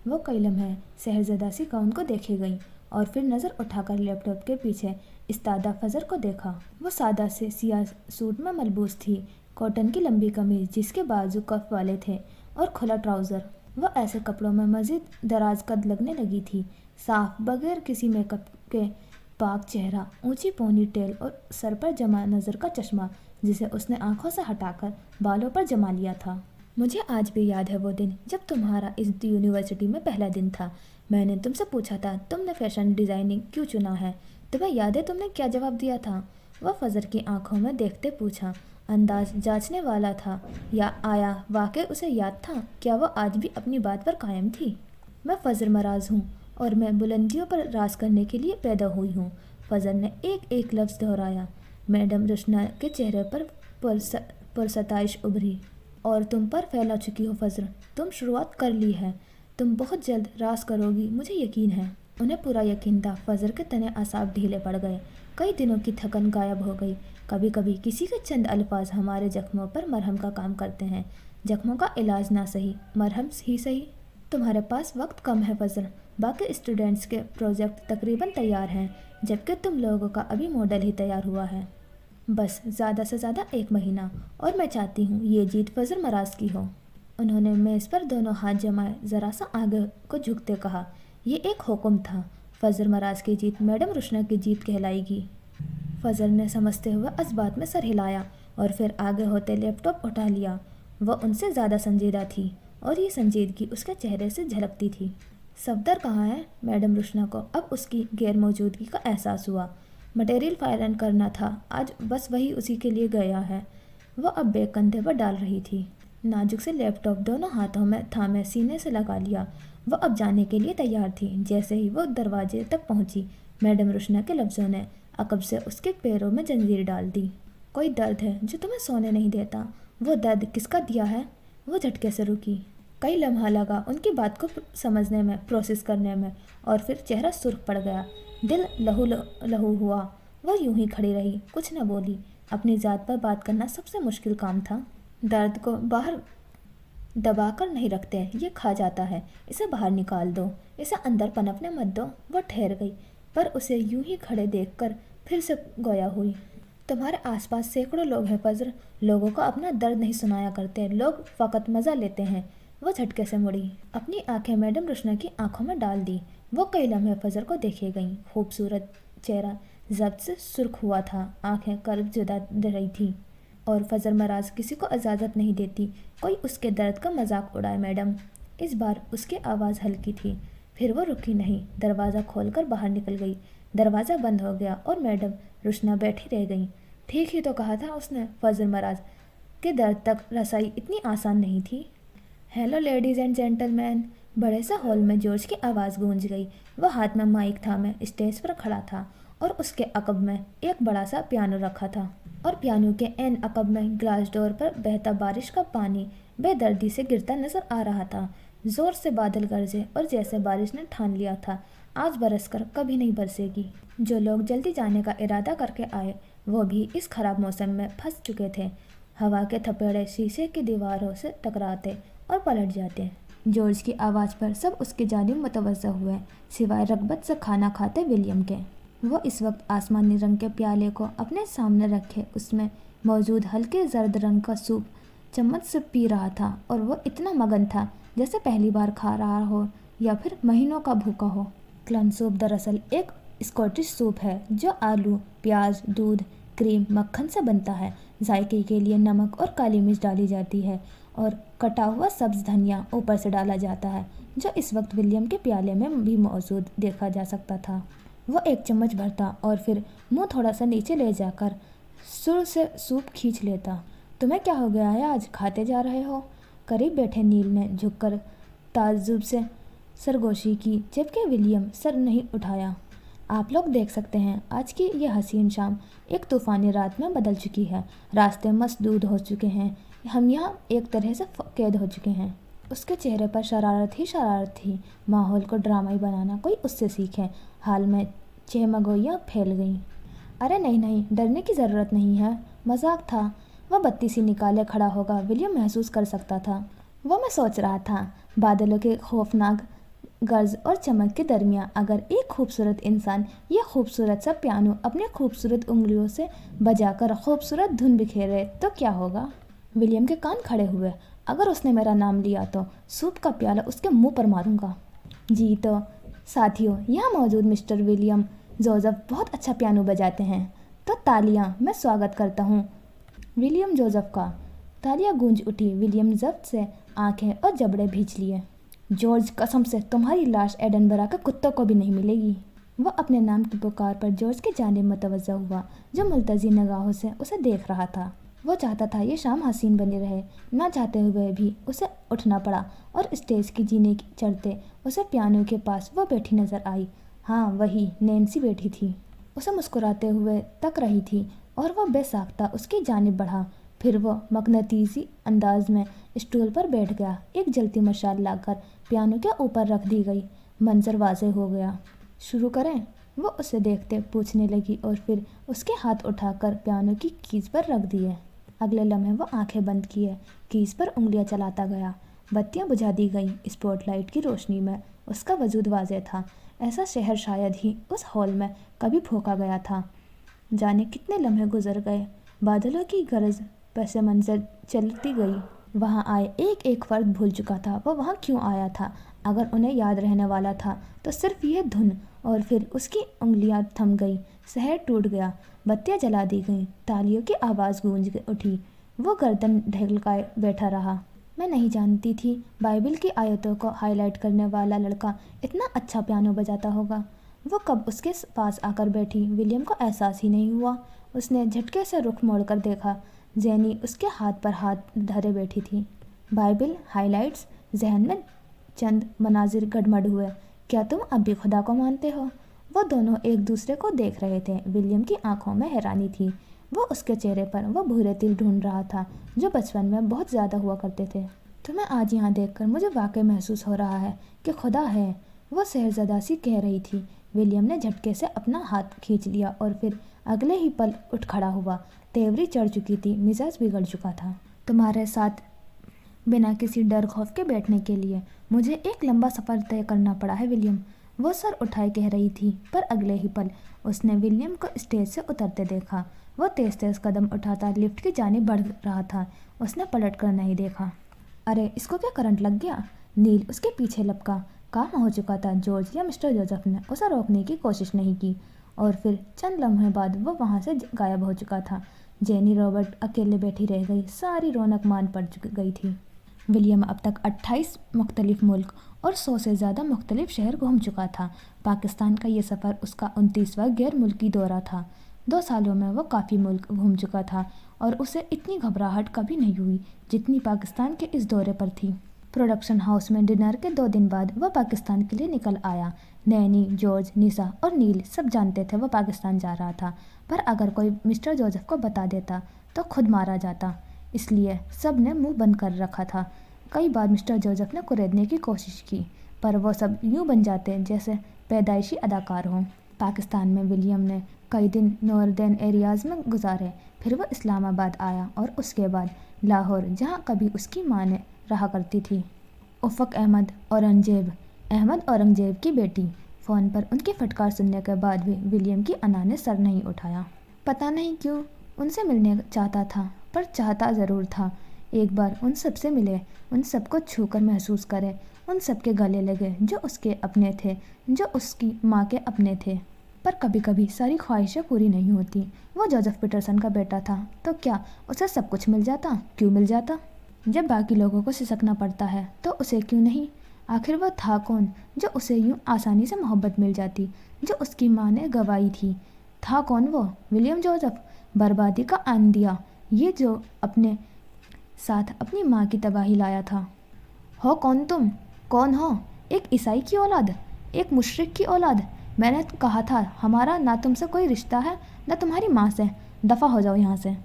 वो कई लम्हे शहरज़दा सी गाउन को देखे गई और फिर नज़र उठाकर लैपटॉप के पीछे इस्तादा फजर को देखा। वो सादा से सियाह सूट में मलबूस थी, कॉटन की लंबी कमीज जिसके बाजू कफ वाले थे और खुला ट्राउज़र। वो ऐसे कपड़ों में मज़ीद दराज कद लगने लगी थी। साफ बगैर किसी मेकअप के पाक चेहरा, ऊंची पोनी टेल और सर पर जमा नज़र का चश्मा जिसे उसने आंखों से हटाकर बालों पर जमा लिया था। मुझे आज भी याद है वो दिन जब तुम्हारा इस यूनिवर्सिटी में पहला दिन था। मैंने तुमसे पूछा था तुमने फैशन डिज़ाइनिंग क्यों चुना है। तुम्हें याद है तुमने क्या जवाब दिया था? वह फजर की आंखों में देखते पूछा। अंदाज जांचने वाला था या आया वाकई उसे याद था? क्या वो आज भी अपनी बात पर कायम थी? मैं फजर मराज हूँ और मैं बुलंदियों पर राज करने के लिए पैदा हुई हूँ। फजर ने एक एक लफ्ज़ दोहराया। मैडम रुशना के चेहरे पर पुरसताइश उभरी। और तुम पर फैला चुकी हो फजर, तुम शुरुआत कर ली है। तुम बहुत जल्द राज करोगी, मुझे यकीन है। उन्हें पूरा यकीन था। फजर के तने आसाब ढीले पड़ गए। कई दिनों की थकन गायब हो गई। कभी कभी किसी के चंद अल्फाज हमारे जख्मों पर मरहम का काम करते हैं। जख्मों का इलाज ना सही, मरहम ही सही। तुम्हारे पास वक्त कम है फजर। बाकी स्टूडेंट्स के प्रोजेक्ट तकरीबन तैयार हैं, जबकि तुम लोगों का अभी मॉडल ही तैयार हुआ है। बस ज़्यादा से ज़्यादा 1 महीना, और मैं चाहती हूँ ये जीत फजर मराज की हो। उन्होंने मेज़ पर दोनों हाथ जमाए ज़रा सा आगे को झुकते कहा। ये एक हुक्म था। फजर मराज की जीत मैडम रुशना की जीत कहलाएगी। फजर ने समझते हुए इस बात में सर हिलाया और फिर आगे होते लैपटॉप उठा लिया। वह उनसे ज़्यादा संजीदा थी और ये संजीदगी उसके चेहरे से झलकती थी। सफदर कहाँ है? मैडम रुशना को अब उसकी गैर मौजूदगी का एहसास हुआ। मटेरियल फाइनल करना था आज, बस वही उसी के लिए गया है। वह अब बैग कंधे पर डाल रही थी। नाजुक से लैपटॉप दोनों हाथों में थामे सीने से लगा लिया। وہ اب جانے کے لیے تیار تھی۔ جیسے ہی وہ دروازے تک پہنچی، میڈم روشنا کے لفظوں نے عقب سے اس کے پیروں میں زنجیر ڈال دی۔ کوئی درد ہے جو تمہیں سونے نہیں دیتا؟ وہ درد کس کا دیا ہے؟ وہ جھٹکے سے رکی۔ کئی لمحہ لگا ان کی بات کو سمجھنے میں، پروسیس کرنے میں، اور پھر چہرہ سرخ پڑ گیا، دل لہو لہو ہوا۔ وہ یوں ہی کھڑی رہی، کچھ نہ بولی۔ اپنی ذات پر بات کرنا سب سے مشکل کام تھا۔ درد کو باہر دبا کر نہیں رکھتے، یہ کھا جاتا ہے، اسے باہر نکال دو، اسے اندر پنپنے مت دو۔ وہ ٹھہر گئی، پر اسے یوں ہی کھڑے دیکھ کر پھر سے گویا ہوئی۔ تمہارے آس پاس سینکڑوں لوگ ہیں فضر، لوگوں کو اپنا درد نہیں سنایا کرتے، لوگ فقط مزہ لیتے ہیں۔ وہ جھٹکے سے مڑی، اپنی آنکھیں میڈم روشنا کی آنکھوں میں ڈال دی۔ وہ کئی لمحے فضر کو دیکھے گئیں۔ خوبصورت چہرہ ضبط سے سرخ ہوا تھا، آنکھیں کرب جدا رہی تھیں، اور فضر مراز کسی کو اجازت نہیں دیتی کوئی اس کے درد کا مذاق اڑائے۔ میڈم، اس بار اس کی آواز ہلکی تھی، پھر وہ رکی نہیں، دروازہ کھول کر باہر نکل گئی۔ دروازہ بند ہو گیا اور میڈم روشنا بیٹھی رہ گئیں۔ ٹھیک ہی تو کہا تھا اس نے، فضر مراز کے درد تک رسائی اتنی آسان نہیں تھی۔ ہیلو لیڈیز اینڈ جینٹل مین، بڑے سے ہال میں جارج کی آواز گونج گئی۔ وہ ہاتھ میں مائک تھامے اسٹیج پر کھڑا تھا، اور اس کے عقب میں ایک بڑا سا پیانو رکھا تھا، اور پیانو کے عین عقب میں گلاس ڈور پر بہتا بارش کا پانی بے دردی سے گرتا نظر آ رہا تھا۔ زور سے بادل گرجے، اور جیسے بارش نے ٹھان لیا تھا آج برس کر کبھی نہیں برسے گی۔ جو لوگ جلدی جانے کا ارادہ کر کے آئے وہ بھی اس خراب موسم میں پھنس چکے تھے۔ ہوا کے تھپیڑے شیشے کی دیواروں سے ٹکراتے اور پلٹ جاتے۔ جارج کی آواز پر سب اس کی جانب متوجہ ہوئے، سوائے رغبت سے کھانا کھاتے ولیم کے۔ وہ اس وقت آسمانی رنگ کے پیالے کو اپنے سامنے رکھے اس میں موجود ہلکے زرد رنگ کا سوپ چمچ سے پی رہا تھا، اور وہ اتنا مگن تھا جیسے پہلی بار کھا رہا ہو یا پھر مہینوں کا بھوکا ہو۔ کلم سوپ دراصل ایک اسکاٹش سوپ ہے جو آلو، پیاز، دودھ، کریم، مکھن سے بنتا ہے۔ ذائقے کے لیے نمک اور کالی مرچ ڈالی جاتی ہے، اور کٹا ہوا سبز دھنیا اوپر سے ڈالا جاتا ہے، جو اس وقت ولیم کے پیالے میں بھی موجود دیکھا جا سکتا تھا۔ وہ ایک چمچ بھرتا اور پھر منہ تھوڑا سا نیچے لے جا کر سر سے سوپ کھینچ لیتا۔ تمہیں کیا ہو گیا ہے آج، کھاتے جا رہے ہو؟ قریب بیٹھے نیل نے جھک کر تعجب سے سرگوشی کی، جبکہ ولیم سر نہیں اٹھایا۔ آپ لوگ دیکھ سکتے ہیں آج کی یہ حسین شام ایک طوفانی رات میں بدل چکی ہے، راستے مسدود ہو چکے ہیں، ہم یہاں ایک طرح سے قید ہو چکے ہیں۔ اس کے چہرے پر شرارت ہی شرارت تھی۔ ماحول کو ڈرامائی بنانا کوئی اس سے سیکھے۔ حال میں چہمگوئیاں پھیل گئیں۔ ارے نہیں نہیں، ڈرنے کی ضرورت نہیں ہے، مذاق تھا۔ وہ بتی سی نکالے کھڑا ہوگا ولیم محسوس کر سکتا تھا۔ وہ میں سوچ رہا تھا، بادلوں کے خوفناک گرج اور چمک کے درمیان اگر ایک خوبصورت انسان یہ خوبصورت سا پیانو اپنی خوبصورت انگلیوں سے بجا کر خوبصورت دھن بکھیرے تو کیا ہوگا؟ ولیم کے کان کھڑے ہوئے۔ اگر اس نے میرا نام لیا تو سوپ کا پیالہ اس کے منہ پر ماروں گا۔ جی تو ساتھیوں، یہاں موجود مسٹر ولیم جوزف بہت اچھا پیانو بجاتے ہیں، تو تالیاں، میں سواگت کرتا ہوں ولیم جوزف کا۔ تالیاں گونج اٹھی۔ ولیم ضبط سے آنکھیں اور جبڑے بھینچ لیے۔ جارج، قسم سے تمہاری لاش ایڈنبرا کے کتوں کو بھی نہیں ملے گی۔ وہ اپنے نام کی پکار پر جارج کی جانب متوجہ ہوا، جو ملتجی نگاہوں سے اسے دیکھ رہا تھا۔ وہ چاہتا تھا یہ شام حسین بنی رہے، نہ چاہتے ہوئے بھی اسے اٹھنا پڑا، اور اسٹیج کی جینے چڑھتے اسے پیانو کے پاس وہ بیٹھی نظر آئی۔ ہاں، وہی نینسی بیٹھی تھی، اسے مسکراتے ہوئے تک رہی تھی، اور وہ بے ساختہ اس کی جانب بڑھا۔ پھر وہ مقناطیسی انداز میں اسٹول پر بیٹھ گیا۔ ایک جلتی مشعل لا کر پیانو کے اوپر رکھ دی گئی۔ منظر واضح ہو گیا۔ شروع کریں؟ وہ اسے دیکھتے پوچھنے لگی، اور پھر اس کے ہاتھ اٹھا کر پیانو کی کیز پر رکھ دیے۔ اگلے لمحے وہ آنکھیں بند کیے کیز پر انگلیاں چلاتا گیا۔ بتیاں بجھا دی گئیں۔ اسپاٹ لائٹ کی روشنی میں اس کا وجود واضح تھا۔ ایسا شہر شاید ہی اس ہال میں کبھی پھونکا گیا تھا۔ جانے کتنے لمحے گزر گئے۔ بادلوں کی گرج پس منظر چلتی گئی۔ وہاں آئے ایک ایک فرد بھول چکا تھا وہ وہاں کیوں آیا تھا۔ اگر انہیں یاد رہنے والا تھا تو صرف یہ دھن، اور پھر اس کی انگلیاں تھم گئیں، شہر ٹوٹ گیا، بتیاں جلا دی گئیں، تالیوں کی آواز گونج اٹھی۔ وہ گردن ڈھلکائے بیٹھا رہا۔ میں نہیں جانتی تھی بائبل کی آیتوں کو ہائی لائٹ کرنے والا لڑکا اتنا اچھا پیانو بجاتا ہوگا۔ وہ کب اس کے پاس آ کر بیٹھی، ولیم کو احساس ہی نہیں ہوا۔ اس نے جھٹکے سے رخ موڑ کر دیکھا۔ جینی اس کے ہاتھ پر ہاتھ دھرے بیٹھی تھی۔ بائبل ہائی لائٹس، ذہن میں चंद मनाजिर गड़बड़ हुए। क्या तुम अब भी खुदा को मानते हो? वो दोनों एक दूसरे को देख रहे थे। विलियम की आंखों में हैरानी थी। वो उसके चेहरे पर वो भूरे तिल ढूंढ रहा था जो बचपन में बहुत ज़्यादा हुआ करते थे। तुम्हें आज यहाँ देखकर मुझे वाकई महसूस हो रहा है कि खुदा है, वो शहज़ादा सी कह रही थी। विलियम ने झटके से अपना हाथ खींच लिया और फिर अगले ही पल उठ खड़ा हुआ। तेवरी चढ़ चुकी थी, मिजाज बिगड़ चुका था। तुम्हारे साथ बिना किसी डर खौफ के बैठने के लिए मुझे एक लंबा सफ़र तय करना पड़ा है विलियम, वो सर उठाए कह रही थी। पर अगले ही पल उसने विलियम को स्टेज से उतरते देखा। वो तेज तेज कदम उठाता लिफ्ट की जानिब बढ़ रहा था। उसने पलट कर नहीं देखा। अरे इसको क्या करंट लग गया? नील उसके पीछे लपका। काम हो चुका था। जॉर्ज या मिस्टर जोसेफ ने उसे रोकने की कोशिश नहीं की और फिर चंद लम्हे बाद वो वहाँ से गायब हो चुका था। जेनी रॉबर्ट अकेले बैठी रह गई। सारी रौनक मान पड़ गई थी। विलियम अब तक 28 मुख्तलिफ मुल्क और 100 से ज़्यादा मुख्तलिफ शहर घूम चुका था। पाकिस्तान का ये सफ़र उसका 29वां गैर मुल्की दौरा था। 2 सालों में वो काफ़ी मुल्क घूम चुका था और उसे इतनी घबराहट कभी नहीं हुई जितनी पाकिस्तान के इस दौरे पर थी। प्रोडक्शन हाउस में डिनर के 2 दिन बाद वह पाकिस्तान के लिए निकल आया। नैनी, जॉर्ज, निशा और नील सब जानते थे वह पाकिस्तान जा रहा था, पर अगर कोई मिस्टर जोसेफ को बता देता तो खुद मारा जाता, इसलिए सब ने मुंह बंद कर रखा था। कई बार मिस्टर जोसेफ ने कुरेदने की कोशिश की, पर वो सब यूं बन जाते जैसे पैदाइशी अदाकार हों। पाकिस्तान में विलियम ने कई दिन नॉर्दर्न एरियाज़ में गुजारे। फिर वो इस्लामाबाद आया और उसके बाद लाहौर, जहाँ कभी उसकी माँ ने रहा करती थी। उफ़क़ अहमद औरंगज़ेब की बेटी। फ़ोन पर उनकी फटकार सुनने के बाद भी विलियम की अना ने सर नहीं उठाया। पता नहीं क्यों उनसे मिलने चाहता था, पर चाहता ज़रूर था। एक बार उन सब से मिले, उन सबको छूकर महसूस करे, उन सब के गले लगे जो उसके अपने थे, जो उसकी माँ के अपने थे। पर कभी कभी सारी ख्वाहिशें पूरी नहीं होती। वो जोसेफ पीटरसन का बेटा था तो क्या उसे सब कुछ मिल जाता? क्यों मिल जाता? जब बाकी लोगों को सिसकना पड़ता है तो उसे क्यों नहीं? आखिर वह था कौन जो उसे यूं आसानी से मोहब्बत मिल जाती, जो उसकी माँ ने गवाई थी? था कौन वो? विलियम जोसेफ, बर्बादी का आंधिया, ये जो अपने साथ अपनी माँ की तबाही लाया था। हो कौन तुम? कौन हो? एक ईसाई की औलाद, एक मुशरिक की औलाद। मैंने कहा था हमारा ना तुमसे कोई रिश्ता है ना तुम्हारी माँ से, दफ़ा हो जाओ यहाँ से।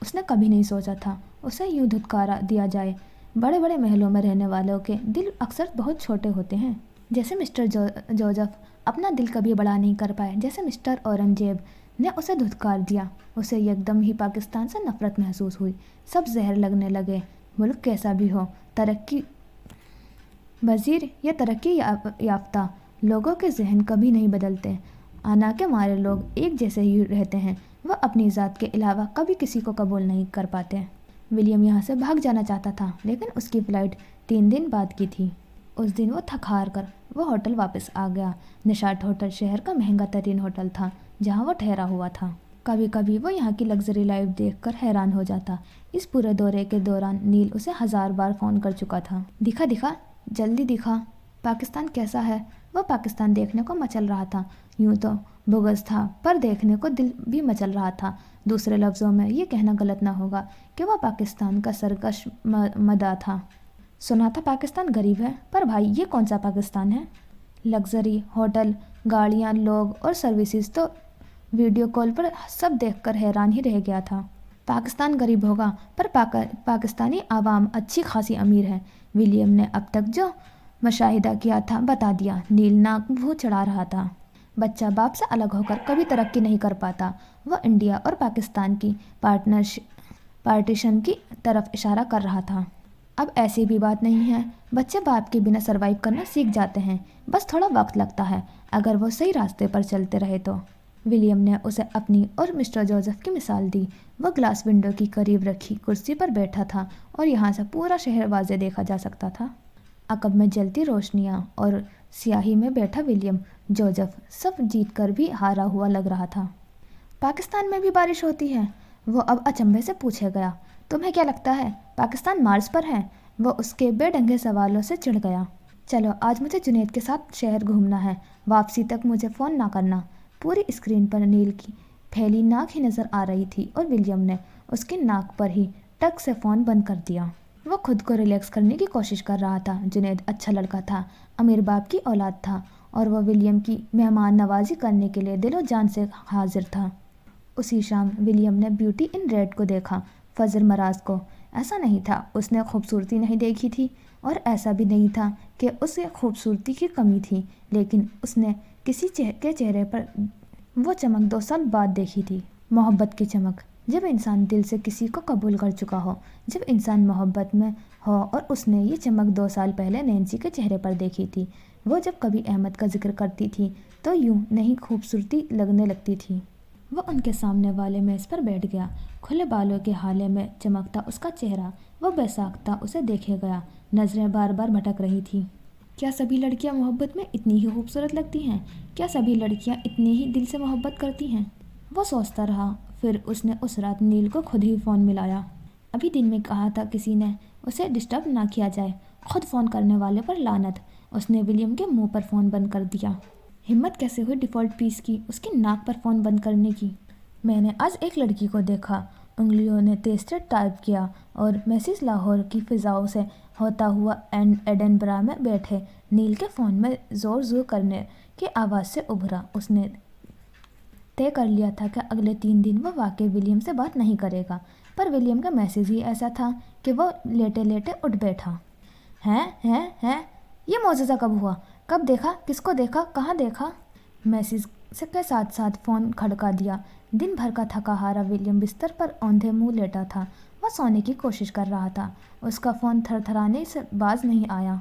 उसने कभी नहीं सोचा था उसे यूँ धुतकारा दिया जाए। बड़े बड़े महलों में रहने वालों के दिल अक्सर बहुत छोटे होते हैं। जैसे मिस्टर जोसेफ अपना दिल कभी बड़ा नहीं कर पाए, जैसे मिस्टर औरंगजेब ने उसे धुतकार दिया। उसे एकदम ही पाकिस्तान से नफरत महसूस हुई। सब जहर लगने लगे। मुल्क कैसा भी हो, तरक्की वजीर या तरक्की याफ्ता, लोगों के जहन कभी नहीं बदलते। आना के मारे लोग एक जैसे ही रहते हैं। वह अपनी ज़ात के अलावा कभी किसी को कबूल नहीं कर पाते। विलियम यहाँ से भाग जाना चाहता था, लेकिन उसकी फ़्लाइट 3 दिन बाद की थी। उस दिन वो थक हार कर वो होटल वापस आ गया। निशात होटल शहर का महंगा तरीन होटल था जहाँ वो ठहरा हुआ था। कभी कभी वो यहाँ की लग्जरी लाइफ देखकर हैरान हो जाता। इस पूरे दौरे के दौरान नील उसे 1000 बार फ़ोन कर चुका था। दिखा जल्दी दिखा, पाकिस्तान कैसा है? वह पाकिस्तान देखने को मचल रहा था। यूँ तो बुग़्ज़ था, पर देखने को दिल भी मचल रहा था। दूसरे लफ्ज़ों में ये कहना गलत ना होगा कि वह पाकिस्तान का सरकश मदा था। सुना था पाकिस्तान गरीब है, पर भाई ये कौन सा पाकिस्तान है? लग्जरी होटल, गाड़ियाँ, लोग और सर्विसेज तो वीडियो कॉल पर सब देखकर हैरान ही रह गया था। पाकिस्तान गरीब होगा, पर पाकिस्तानी आवाम अच्छी खासी अमीर है। विलियम ने अब तक जो मुशाहिदा किया था बता दिया। नील नाक मुँह चढ़ा रहा था। बच्चा बाप से अलग होकर कभी तरक्की नहीं कर पाता। वह इंडिया और पाकिस्तान की पार्टीशन की तरफ इशारा कर रहा था। अब ऐसी भी बात नहीं है, बच्चे बाप के बिना सरवाइव करना सीख जाते हैं, बस थोड़ा वक्त लगता है अगर वो सही रास्ते पर चलते रहे तो। विलियम ने उसे अपनी और मिस्टर जोसेफ की मिसाल दी। वह ग्लास विंडो की करीब रखी कुर्सी पर बैठा था और यहाँ से पूरा शहर वाज़े देखा जा सकता था। अकब में जलती रोशनियाँ और स्याही में बैठा विलियम जोसेफ सब जीत कर भी हारा हुआ लग रहा था। पाकिस्तान में भी बारिश होती है? वो अब अचंभे से पूछे गया। तुम्हें क्या लगता है पाकिस्तान मार्स पर है? वो उसके बेढंगे सवालों से चिढ़ गया। चलो आज मुझे जुनैद के साथ शहर घूमना है, वापसी तक मुझे फ़ोन ना करना। पूरी स्क्रीन पर नील की फैली नाक ही नज़र आ रही थी और विलियम ने उसकी नाक पर ही टक से फ़ोन बंद कर दिया। वो खुद को रिलैक्स करने की कोशिश कर रहा था। जुनैद अच्छा लड़का था, अमीर बाप की औलाद था और वो विलियम की मेहमान नवाजी करने के लिए दिलो जान से हाजिर था। उसी शाम विलियम ने ब्यूटी इन रेड को देखा, फजर मराज को। ऐसा नहीं था उसने खूबसूरती नहीं देखी थी और ऐसा भी नहीं था कि उसे खूबसूरती की कमी थी, लेकिन उसने किसी के चेहरे पर वो चमक 2 साल बाद देखी थी, मोहब्बत की चमक। जब इंसान दिल से किसी को कबूल कर चुका हो, जब इंसान मोहब्बत में हो, और उसने ये चमक 2 साल पहले नैन्सी के चेहरे पर देखी थी। वो जब कभी अहमद का जिक्र करती थी तो यूं नहीं खूबसूरती लगने लगती थी। वो उनके सामने वाले मेज़ पर बैठ गया, खुले बालों के हाले में चमकता उसका चेहरा। वो बेसाख्ता उसे देखे गया, नज़रें बार बार भटक रही थी। क्या सभी लड़कियां मोहब्बत में इतनी ही खूबसूरत लगती हैं? क्या सभी लड़कियां इतनी ही दिल से मोहब्बत करती हैं? वो सोचता रहा। फिर उसने उस रात नील को खुद ही फ़ोन मिलाया। अभी दिन में कहा था किसी ने उसे डिस्टर्ब ना किया जाए, खुद फ़ोन करने वाले पर लानत। उसने विलियम के मुंह पर फ़ोन बंद कर दिया। हिम्मत कैसे हुई डिफ़ॉल्ट पीस की उसकी नाक पर फ़ोन बंद करने की? मैंने आज एक लड़की को देखा, उंगलियों ने तेज से टाइप किया और मैसेज लाहौर की फ़िज़ाओं से होता हुआ एडनबरा में बैठे नील के फ़ोन में ज़ोर ज़ोर करने की आवाज़ से उभरा। उसने तय कर लिया था कि अगले 3 दिन वो वाकई विलियम से बात नहीं करेगा, पर विलियम का मैसेज ही ऐसा था कि वो लेटे लेटे उठ बैठा। हैं ये मौजूदा कब हुआ? कब देखा? किसको देखा? कहाँ देखा? मैसेज के साथ साथ फ़ोन खड़का दिया। दिन भर का थका हारा विलियम बिस्तर पर औंधे मुंह लेटा था। वह सोने की कोशिश कर रहा था। उसका फ़ोन थरथराने से बाज नहीं आया।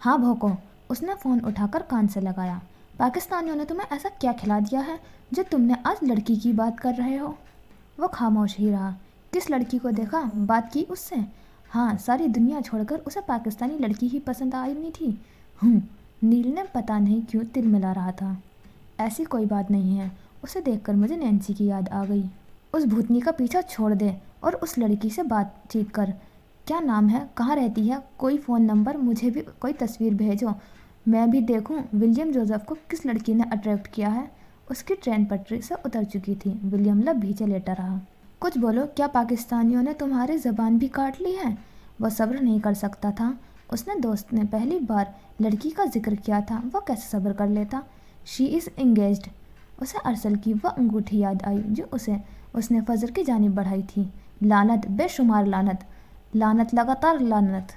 हाँ भोको। उसने फ़ोन उठाकर कान से लगाया। पाकिस्तानियों ने तुम्हें ऐसा क्या खिला दिया है जो तुमने आज लड़की की बात कर रहे हो? वो खामोश ही रहा। किस लड़की को देखा? बात की उससे? हाँ, सारी दुनिया छोड़कर उसे पाकिस्तानी लड़की ही पसंद आई नहीं थी। नील ने पता नहीं क्यों तिल मिला रहा था। ऐसी कोई बात नहीं है। उसे देखकर मुझे नैन्सी की याद आ गई। उस भूतनी का पीछा छोड़ दे और उस लड़की से बातचीत कर। क्या नाम है? कहाँ रहती है? कोई फ़ोन नंबर? मुझे भी कोई तस्वीर भेजो, मैं भी देखूं विलियम जोसेफ को किस लड़की ने अट्रैक्ट किया है। उसकी ट्रेन पटरी से उतर चुकी थी। विलियम लब भींचे लेटा रहा। कुछ बोलो, क्या पाकिस्तानियों ने तुम्हारी ज़बान भी काट ली है? वह सब्र नहीं कर सकता था। उसने दोस्त ने पहली बार लड़की का जिक्र किया था, वह कैसे सब्र कर लेता? She is engaged. उसे अरसल की वह अंगूठी याद आई जो उसने फजर की जानिब बढ़ाई थी। लानत, बेशुमार लानत, लानत, लगातार लानत।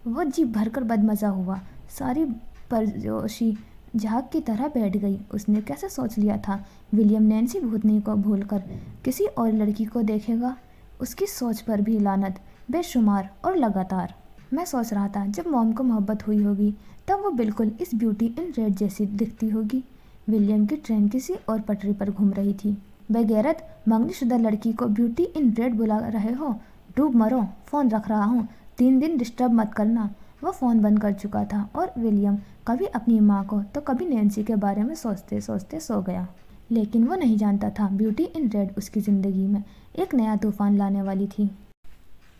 वो जी भरकर बदमज़ा हुआ। सारी परजोशी झाग की तरह बैठ गई। उसने कैसे सोच लिया था विलियम नैन्सी भूतनी को भूलकर किसी और लड़की को देखेगा? उसकी सोच पर भी लानत, बेशुमार और लगातार। मैं सोच रहा था जब मॉम को मोहब्बत हुई होगी तब वो बिल्कुल इस ब्यूटी इन रेड जैसी दिखती होगी। विलियम की ट्रेन किसी और पटरी पर घूम रही थी। बेगैरत, मंगनीशुदा लड़की को ब्यूटी इन रेड बुला रहे हो? डूब मरो, फ़ोन रख रहा हूँ, 3 दिन डिस्टर्ब मत करना। वो फ़ोन बंद कर चुका था और विलियम कभी अपनी माँ को तो कभी नैन्सी के बारे में सोचते सोचते सो गया। लेकिन वो नहीं जानता था ब्यूटी इन रेड उसकी ज़िंदगी में एक नया तूफ़ान लाने वाली थी।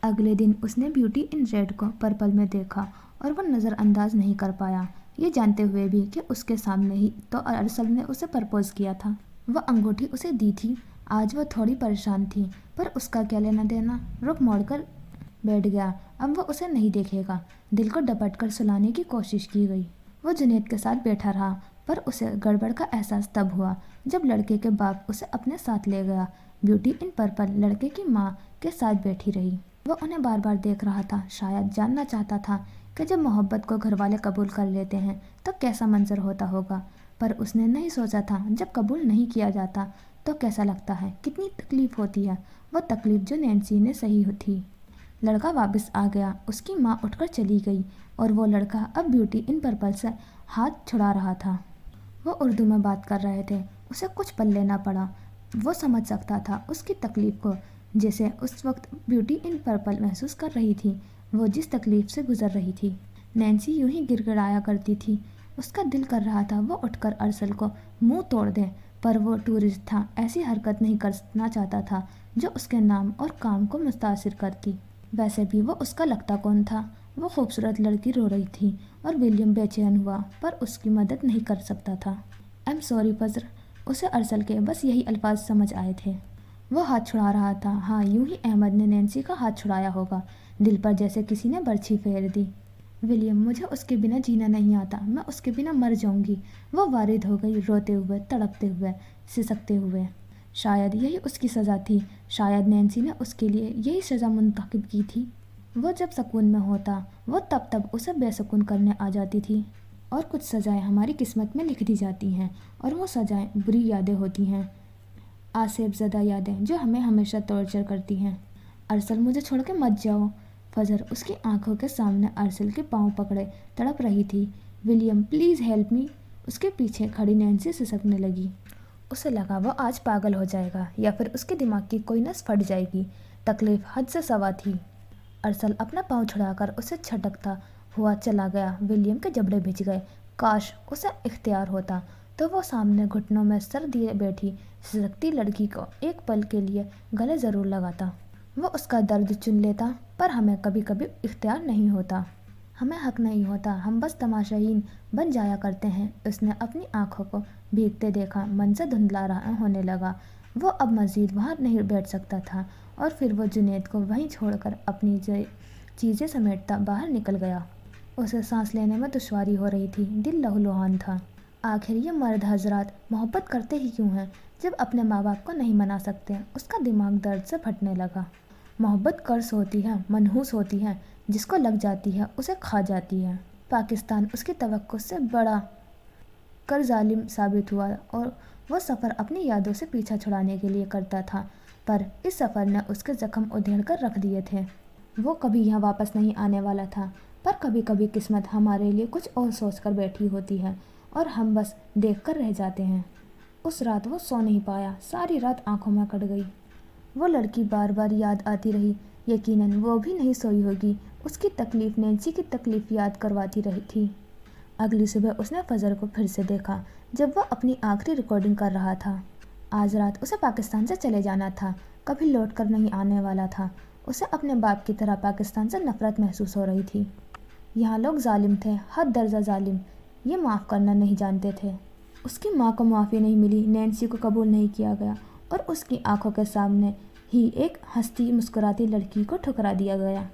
अगले दिन उसने ब्यूटी इन रेड को पर्पल में देखा और वो नज़रअंदाज नहीं कर पाया, ये जानते हुए भी कि उसके सामने ही तो अरसल ने उसे प्रपोज़ किया था। वह अंगूठी उसे दी थी। आज वो थोड़ी परेशान थी, पर उसका क्या लेना देना। रुख मोड़कर बैठ गया। अब वो उसे नहीं देखेगा। दिल को डपट कर सुलाने की कोशिश की गई। वो जुनैद के साथ बैठा रहा, पर उसे गड़बड़ का एहसास तब हुआ जब लड़के के बाप उसे अपने साथ ले गया। ब्यूटी इन पर्पल लड़के की माँ के साथ बैठी रही। वो उन्हें बार बार देख रहा था, शायद जानना चाहता था कि जब मोहब्बत को घर वाले कबूल कर लेते हैं तो कैसा मंजर होता होगा। पर उसने नहीं सोचा था जब कबूल नहीं किया जाता तो कैसा लगता है, कितनी तकलीफ़ होती है। वो तकलीफ़ जो नैन्सी ने सही थी। लड़का वापस आ गया। उसकी माँ उठकर चली गई और वो लड़का अब ब्यूटी इन पर्पल से हाथ छुड़ा रहा था। वो उर्दू में बात कर रहे थे। उसे कुछ पल्ले ना पड़ा। वो समझ सकता था उसकी तकलीफ़ को, जैसे उस वक्त ब्यूटी इन पर्पल महसूस कर रही थी। वो जिस तकलीफ़ से गुजर रही थी। नैन्सी यूं ही गिड़गिड़ाया करती थी। उसका दिल कर रहा था वो उठकर अरसल को मुंह तोड़ दे, पर वो टूरिस्ट था, ऐसी हरकत नहीं करना चाहता था जो उसके नाम और काम को मुतासिर करती। वैसे भी वो उसका लगता कौन था। वो खूबसूरत लड़की रो रही थी और विलियम बेचैन हुआ, पर उसकी मदद नहीं कर सकता था। आई एम सॉरी फजर। उसे अरसल के बस यही अल्फाज समझ आए थे। वो हाथ छुड़ा रहा था। हाँ, यूं ही अहमद ने नैन्सी का हाथ छुड़ाया होगा। दिल पर जैसे किसी ने बर्छी फेर दी। विलियम, मुझे उसके बिना जीना नहीं आता, मैं उसके बिना मर जाऊंगी। वो वारिद हो गई, रोते हुए, तड़पते हुए, सिसकते हुए। शायद यही उसकी सज़ा थी, शायद नैन्सी ने उसके लिए यही सज़ा मुंतखब की थी। वो जब सुकून में होता वो तब उसे बेसुकून करने आ जाती थी। और कुछ सज़ाएं हमारी किस्मत में लिख दी जाती हैं, और वो सज़ाएं बुरी यादें होती हैं, आसेबज़दा यादें जो हमें हमेशा टॉर्चर करती हैं। अरसल, मुझे छोड़ के मत जाओ। फजर उसकी आंखों के सामने अरसल के पांव पकड़े तड़प रही थी। William, please help me. उसके पीछे खड़ी नैन्सी सिसकने लगी। उसे लगा वो आज पागल हो जाएगा या फिर उसके दिमाग की कोई नस फट जाएगी। तकलीफ हद से सवा थी। अरसल अपना पाँव छुड़ाकर उसे झटकता हुआ चला गया। विलियम के जबड़े भिज गए। काश उसे इख्तियार होता तो वो सामने घुटनों में सर दिए बैठी सिसकती लड़की को एक पल के लिए गले ज़रूर लगाता। वो उसका दर्द चुन लेता, पर हमें कभी कभी इख्तियार नहीं होता, हमें हक नहीं होता, हम बस तमाशाहीन बन जाया करते हैं। उसने अपनी आंखों को भीगते देखा, मन से धुंधला रहा होने लगा। वो अब मज़ीद वहाँ नहीं बैठ सकता था और फिर वो जुनैद को वहीं छोड़कर अपनी चीज़ें समेटता बाहर निकल गया। उसे सांस लेने में दुश्वारी हो रही थी, दिल लहूलुहान था। आखिर ये मर्द हजरात मोहब्बत करते ही क्यों हैं जब अपने माँ बाप को नहीं मना सकते। उसका दिमाग दर्द से फटने लगा। मोहब्बत कर्ज होती है, मनहूस होती है, जिसको लग जाती है उसे खा जाती है। पाकिस्तान उसकी तवक्को से बड़ा कर जालिम साबित हुआ और वो सफ़र अपनी यादों से पीछा छुड़ाने के लिए करता था, पर इस सफ़र ने उसके ज़ख्म उधेड़ कर रख दिए थे। वो कभी यहाँ वापस नहीं आने वाला था, पर कभी कभी किस्मत हमारे लिए कुछ और सोच कर बैठी होती है और हम बस देख कर रह जाते हैं। उस रात वो सो नहीं पाया, सारी रात आंखों में कट गई। वो लड़की बार बार याद आती रही। यकीनन वो भी नहीं सोई होगी। उसकी तकलीफ़ नैन्सी की तकलीफ़ याद करवाती रही थी। अगली सुबह उसने फजर को फिर से देखा जब वो अपनी आखिरी रिकॉर्डिंग कर रहा था। आज रात उसे पाकिस्तान से चले जाना था, कभी लौट कर नहीं आने वाला था। उसे अपने बाप की तरह पाकिस्तान से नफ़रत महसूस हो रही थी। यहाँ लोग जालिम थे, हद दर्जा जालिम, ये माफ़ करना नहीं जानते थे। उसकी माँ को माफ़ी नहीं मिली, नैन्सी को कबूल नहीं किया गया और उसकी आंखों के सामने ही एक हंसती मुस्कुराती लड़की को ठुकरा दिया गया।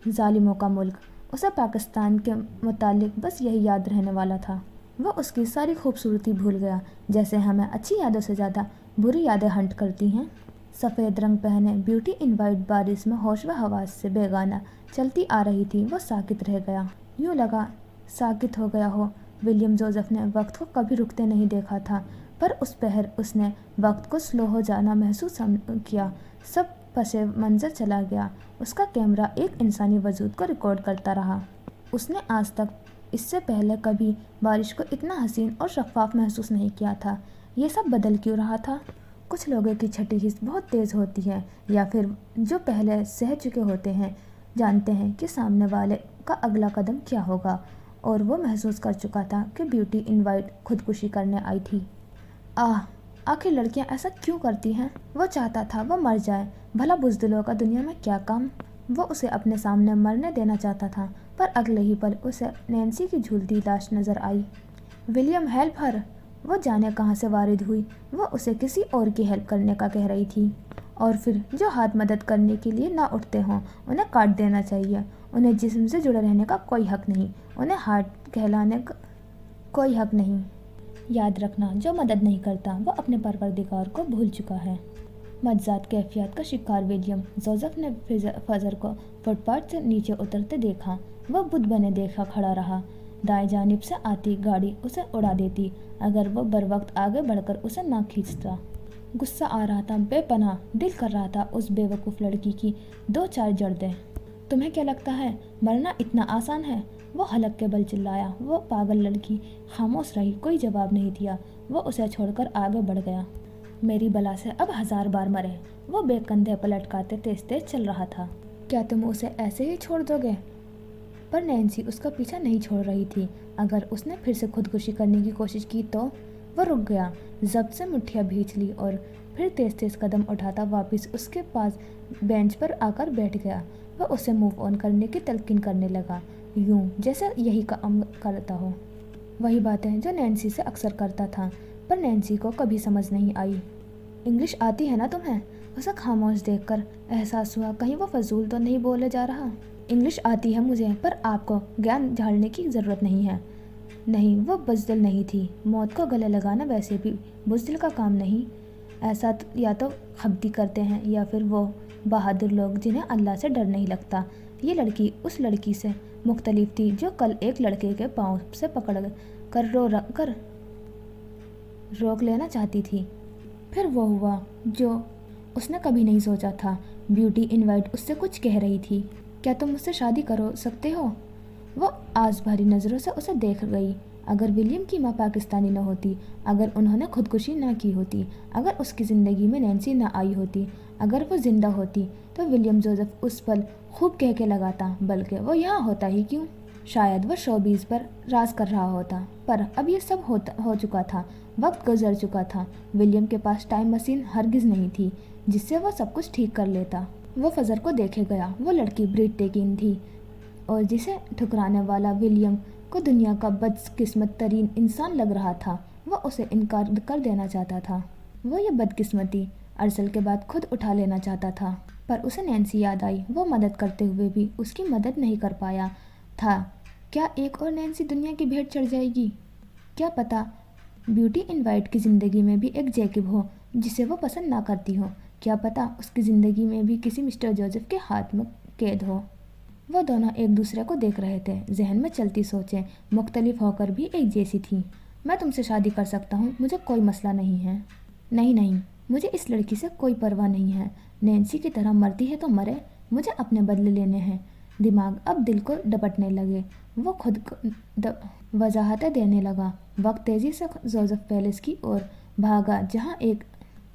जालिमों का मुल्क। उसे पाकिस्तान के मुतालिक बस यही याद रहने वाला था। वो उसकी सारी खूबसूरती भूल गया, जैसे हमें अच्छी यादों से ज़्यादा बुरी यादें हंट करती हैं। सफ़ेद रंग पहने ब्यूटी इन वाइट बारिश में होश व हवास से बेगाना चलती आ रही थी। वो साकित रह गया, यूँ लगा साकित हो गया हो। विलियम जोसेफ ने वक्त को कभी रुकते नहीं देखा था, पर उस पहर उसने वक्त को स्लो हो जाना महसूस किया। सब पसे मंज़र चला गया। उसका कैमरा एक इंसानी वजूद को रिकॉर्ड करता रहा। उसने आज तक इससे पहले कभी बारिश को इतना हसीन और शफाफ महसूस नहीं किया था। ये सब बदल क्यों रहा था? कुछ लोगों की छठी हिस्स बहुत तेज़ होती है, या फिर जो पहले सह चुके होते हैं जानते हैं कि सामने वाले का अगला कदम क्या होगा, और वो महसूस कर चुका था कि ब्यूटी इन वाइट खुदकुशी करने आई थी। आखिर लड़कियां ऐसा क्यों करती हैं? वो चाहता था वो मर जाए, भला बुज़दिलों का दुनिया में क्या काम। वो उसे अपने सामने मरने देना चाहता था, पर अगले ही पल उसे नैन्सी की झूलती लाश नज़र आई। William, help her. वो जाने कहाँ से वारिद हुई। वो उसे किसी और की हेल्प करने का कह रही थी। और फिर जो हाथ मदद करने के लिए ना उठते हों उन्हें काट देना चाहिए। उन्हें जिस्म से जुड़े रहने का कोई हक नहीं, उन्हें हार्ट कहलाने का कोई हक नहीं। याद रखना, जो मदद नहीं करता वो अपने परवरदिगार को भूल चुका है। मज्जात कैफियत का शिकार विलियम जोसेफ ने फजर को फुटपाथ से नीचे उतरते देखा। वह बुत बने देखा खड़ा रहा। दाएं जानिब से आती गाड़ी उसे उड़ा देती अगर वो बर वक्त आगे बढ़कर उसे ना खींचता। गुस्सा आ रहा था बेपनाह। दिल कर रहा था उस बेवकूफ़ लड़की की दो चार जड़ दें। तुम्हें क्या लगता है मरना इतना आसान है? वो हलक के बल चिल्लाया। वो पागल लड़की खामोश रही, कोई जवाब नहीं दिया। वो उसे छोड़कर आगे बढ़ गया। मेरी बला से अब 1000 बार मरे। वो बेकंधे पलटकाते तेज तेज चल रहा था। क्या तुम उसे ऐसे ही छोड़ दोगे? पर नैन्सी उसका पीछा नहीं छोड़ रही थी। अगर उसने फिर से खुदकुशी करने की कोशिश की तो? वो रुक गया, जब्त से मुट्ठियाँ भींच ली और फिर तेज तेज कदम उठाता वापस उसके पास बेंच पर आकर बैठ गया। वह उसे मूव ऑन करने की तलकीन करने लगा, यूं जैसे यही काम करता हो। वही बातें जो नैन्सी से अक्सर करता था, पर नैन्सी को कभी समझ नहीं आई। इंग्लिश आती है ना तुम्हें? उसे खामोश देखकर एहसास हुआ कहीं वो फजूल तो नहीं बोले जा रहा। इंग्लिश आती है मुझे, पर आपको ज्ञान झाड़ने की ज़रूरत नहीं है। नहीं, वो बुज़दिल नहीं थी। मौत को गले लगाना वैसे भी बुज़दिल का काम नहीं। ऐसा या तो खब्ती करते हैं या फिर वो बहादुर लोग जिन्हें अल्लाह से डर नहीं लगता। ये लड़की उस लड़की से मुख्तलिफ थी जो कल एक लड़के के पाँव से पकड़ कर रोक लेना चाहती थी। फिर वो हुआ जो उसने कभी नहीं सोचा था। ब्यूटी इनवाइट उससे कुछ कह रही थी। क्या तुम मुझसे शादी करो सकते हो? वो आस भरी नज़रों से उसे देख गई। अगर विलियम की माँ पाकिस्तानी न होती, अगर उन्होंने खुदकुशी ना की होती, अगर उसकी ज़िंदगी में नैन्सी ना आई होती, अगर वो ज़िंदा होती तो विलियम जोसेफ उस पल खूब कह के लगाता, बल्कि वो यहाँ होता ही क्यों। शायद वो शोबीज़ पर राज कर रहा होता, पर अब ये सब हो चुका था। वक्त गुजर चुका था। विलियम के पास टाइम मशीन हरगिज़ नहीं थी जिससे वो सब कुछ ठीक कर लेता। वो फजर को देखे गया। वो लड़की ब्रीथ टेकिंग थी और जिसे ठुकराने वाला विलियम को दुनिया का बदकिस्मत तरीन इंसान लग रहा था। वो उसे इनकार कर देना चाहता था। वो ये बदकिस्मती अरसल के बाद खुद उठा लेना चाहता था, पर उसे नैन्सी याद आई। वो मदद करते हुए भी उसकी मदद नहीं कर पाया था। क्या एक और नैन्सी दुनिया की भेंट चढ़ जाएगी? क्या पता ब्यूटी इनवाइट की ज़िंदगी में भी एक जैकब हो जिसे वो पसंद ना करती हो। क्या पता उसकी ज़िंदगी में भी किसी मिस्टर जोसेफ के हाथ में कैद हो। वो दोनों एक दूसरे को देख रहे थे। जहन में चलती सोचें मुख्तलिफ होकर भी एक जैसी थी। मैं तुमसे शादी कर सकता हूँ, मुझे कोई मसला नहीं है। नहीं, मुझे इस लड़की से कोई परवाह नहीं है। नैन्सी की तरह मरती है तो मरे, मुझे अपने बदले लेने हैं। दिमाग अब दिल को डपटने लगे। वो खुद को वजाहतें देने लगा। वक्त तेज़ी से जोसेफ पैलेस की ओर भागा जहाँ एक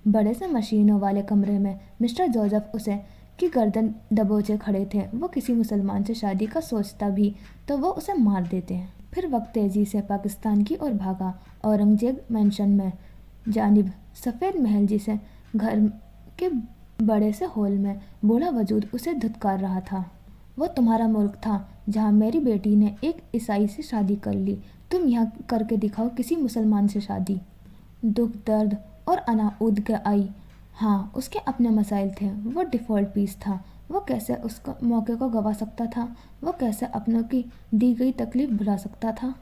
बड़े से मशीनों वाले कमरे में मिस्टर जोसेफ उसे की गर्दन दबोचे खड़े थे। वो किसी मुसलमान से शादी का सोचता भी तो वो उसे मार देते। फिर वक्त तेज़ी से पाकिस्तान की ओर भागा। औरंगजेब मैंशन में जानिब सफ़ेद महल जिसे घर के बड़े से हॉल में बूढ़ा वजूद उसे धुतकार रहा था। वो तुम्हारा मुल्क था जहाँ मेरी बेटी ने एक ईसाई से शादी कर ली। तुम यहाँ करके दिखाओ किसी मुसलमान से शादी। दुख, दर्द और अनाउद के आई। हाँ, उसके अपने मसाइल थे। वो डिफ़ॉल्ट पीस था। वो कैसे उसका मौके को गवा सकता था? वो कैसे अपनों की दी गई तकलीफ़ भुला सकता था?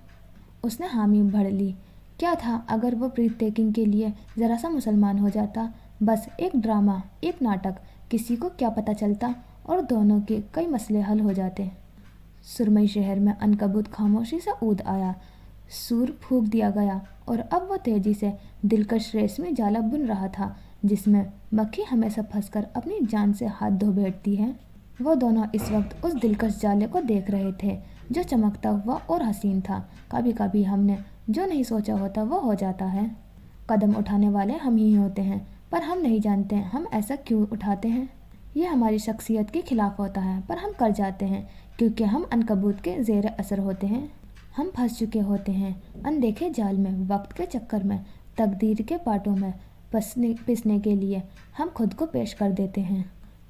उसने हामी भर ली। क्या था अगर वो ब्रीथ टेकिंग के लिए ज़रा सा मुसलमान हो जाता? बस एक ड्रामा, एक नाटक। किसी को क्या पता चलता और दोनों के कई मसले हल हो जाते। सुरमई शहर में अनकबूत खामोशी से ऊद आया। सूर फूंक दिया गया और अब वो तेज़ी से दिलकश रेशमी जाला बुन रहा था जिसमें मक्खी हमेशा फंसकर अपनी जान से हाथ धो बैठती है। वो दोनों इस वक्त उस दिलकश जाले को देख रहे थे जो चमकता हुआ और हसीन था। कभी कभी हमने जो नहीं सोचा होता वो हो जाता है। कदम उठाने वाले हम ही होते हैं, पर हम नहीं जानते हम ऐसा क्यों उठाते हैं। ये हमारी शख्सियत के खिलाफ होता है, पर हम कर जाते हैं क्योंकि हम अनकबूत के ज़ेर असर होते हैं। हम फंस चुके होते हैं अनदेखे जाल में, वक्त के चक्कर में, तकदीर के पाटों में पिसने के लिए हम खुद को पेश कर देते हैं।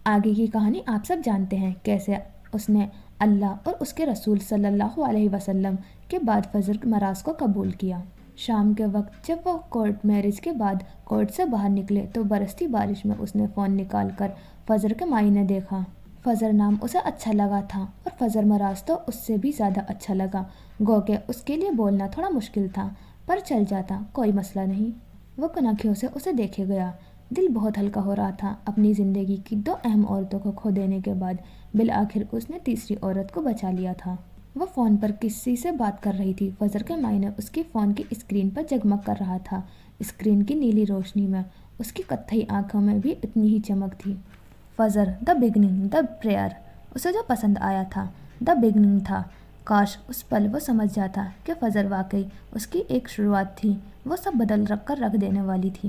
आगे की कहानी आप सब जानते हैं, कैसे उसने अल्लाह और उसके रसूल सल्लल्लाहु अलैहि वसल्लम के बाद फजर मराज को कबूल किया। शाम के वक्त जब वो कोर्ट मैरिज के बाद कोर्ट से बाहर निकले तो बरसती बारिश में उसने फ़ोन निकाल कर फजर के मायने देखा। फजर नाम उसे अच्छा लगा था और फजर मराज तो उससे भी ज़्यादा अच्छा लगा। गो के उसके लिए बोलना थोड़ा मुश्किल था, पर चल जाता, कोई मसला नहीं। वो कनखियों से उसे देखे गया। दिल बहुत हल्का हो रहा था। अपनी ज़िंदगी की दो अहम औरतों को खो देने के बाद बिल आखिर उसने तीसरी औरत को बचा लिया था। वो फ़ोन पर किसी से बात कर रही थी। फजर के मायने उसकी फ़ोन की स्क्रीन पर जगमग कर रहा था। स्क्रीन की नीली रोशनी में उसकी कत्थई आंखों में भी इतनी ही चमक थी। फजर, द बिगनिंग, द प्रेयर, उसे जो पसंद आया था द बिगनिंग था। काश उस पल वो समझ जाता कि फजर वाकई उसकी एक शुरुआत थी। वो सब बदल रख देने वाली थी।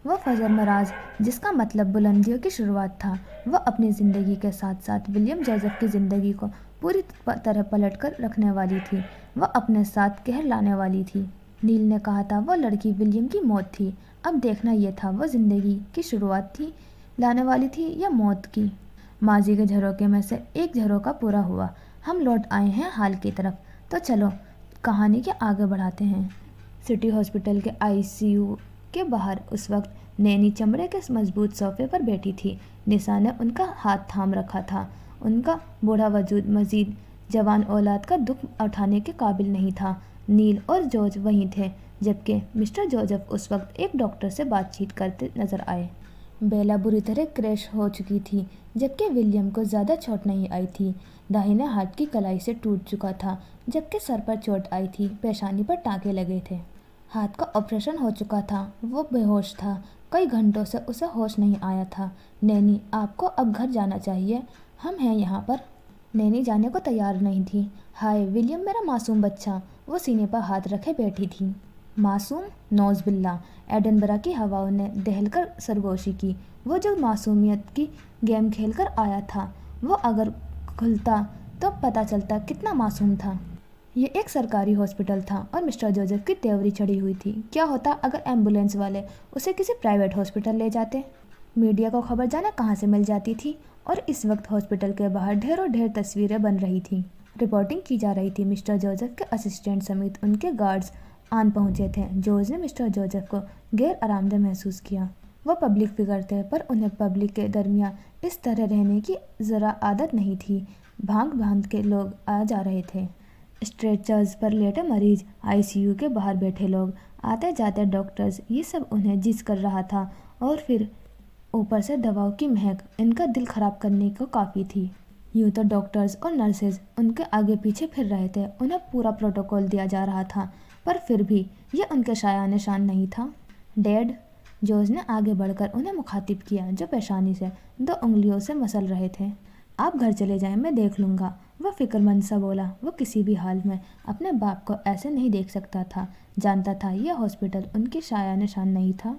वो फजर मराज जिसका मतलब बुलंदियों की शुरुआत था। वो अपनी ज़िंदगी के साथ साथ विलियम जोसेफ की ज़िंदगी को पूरी तरह पलट कर रखने वाली थी। वो अपने साथ कहर लाने वाली थी। नील ने कहा था वो लड़की विलियम की मौत थी। अब देखना ये था वो ज़िंदगी की शुरुआत थी लाने वाली थी या मौत की। माजी के झरोके में से एक झरोका पूरा हुआ। हम लौट आए हैं हाल की तरफ, तो चलो कहानी के आगे बढ़ाते हैं। सिटी हॉस्पिटल के आईसीयू के बाहर उस वक्त नैनी चमड़े के मजबूत सोफे पर बैठी थी। निशा ने उनका हाथ थाम रखा था। उनका बूढ़ा वजूद मजीद जवान औलाद का दुख उठाने के काबिल नहीं था। नील और जॉर्ज वहीं थे, जबकि मिस्टर जोसेफ उस वक्त एक डॉक्टर से बातचीत करते नजर आए। बेला बुरी तरह क्रैश हो चुकी थी, जबकि विलियम को ज़्यादा चोट नहीं आई थी। दाहिने हाथ की कलाई से टूट चुका था, जबकि सर पर चोट आई थी। पेशानी पर टाँके लगे थे। हाथ का ऑपरेशन हो चुका था। वो बेहोश था। कई घंटों से उसे होश नहीं आया था। नैनी, आपको अब घर जाना चाहिए, हम हैं यहाँ पर। नैनी जाने को तैयार नहीं थी। हाय विलियम, मेरा मासूम बच्चा, वो सीने पर हाथ रखे बैठी थी। मासूम? नौज़ बिल्ला। एडनबरा की हवाओं ने दहलकर सरगोशी की। वो जो मासूमियत की गेम खेलकर आया था, वो अगर खुलता तो पता चलता कितना मासूम था। ये एक सरकारी हॉस्पिटल था और मिस्टर जोसेफ की तेवरी चढ़ी हुई थी। क्या होता अगर एम्बुलेंस वाले उसे किसी प्राइवेट हॉस्पिटल ले जाते? मीडिया को खबर जाने कहाँ से मिल जाती थी। और इस वक्त हॉस्पिटल के बाहर ढेरों ढेर तस्वीरें बन रही थीं। रिपोर्टिंग की जा रही थी। मिस्टर जोसेफ के असिस्टेंट समेत उनके गार्ड्स आन पहुंचे थे। जॉर्ज ने मिस्टर जोसेफ को गैर आरामदेह महसूस किया। वो पब्लिक फिगर थे, पर उन्हें पब्लिक के दरमियान इस तरह रहने की ज़रा आदत नहीं थी। भांग भांग के लोग आ जा रहे थे। स्ट्रेचर्स पर लेटे मरीज, आईसीयू के बाहर बैठे लोग, आते जाते डॉक्टर्स, ये सब उन्हें जिस कर रहा था। और फिर ऊपर से दवाओं की महक इनका दिल खराब करने को काफ़ी थी। यूँ तो डॉक्टर्स और नर्सेज उनके आगे पीछे फिर रहे थे। उन्हें पूरा प्रोटोकॉल दिया जा रहा था, पर फिर भी ये उनके शाया निशान नहीं था। डैड, जॉर्ज ने आगे बढ़कर उन्हें मुखातिब किया, जो पेशानी से 2 उंगलियों से मसल रहे थे। आप घर चले जाएं, मैं देख लूँगा, वह फिक्रमंद सा बोला। वो किसी भी हाल में अपने बाप को ऐसे नहीं देख सकता था। जानता था यह हॉस्पिटल उनकी शाया निशान नहीं था।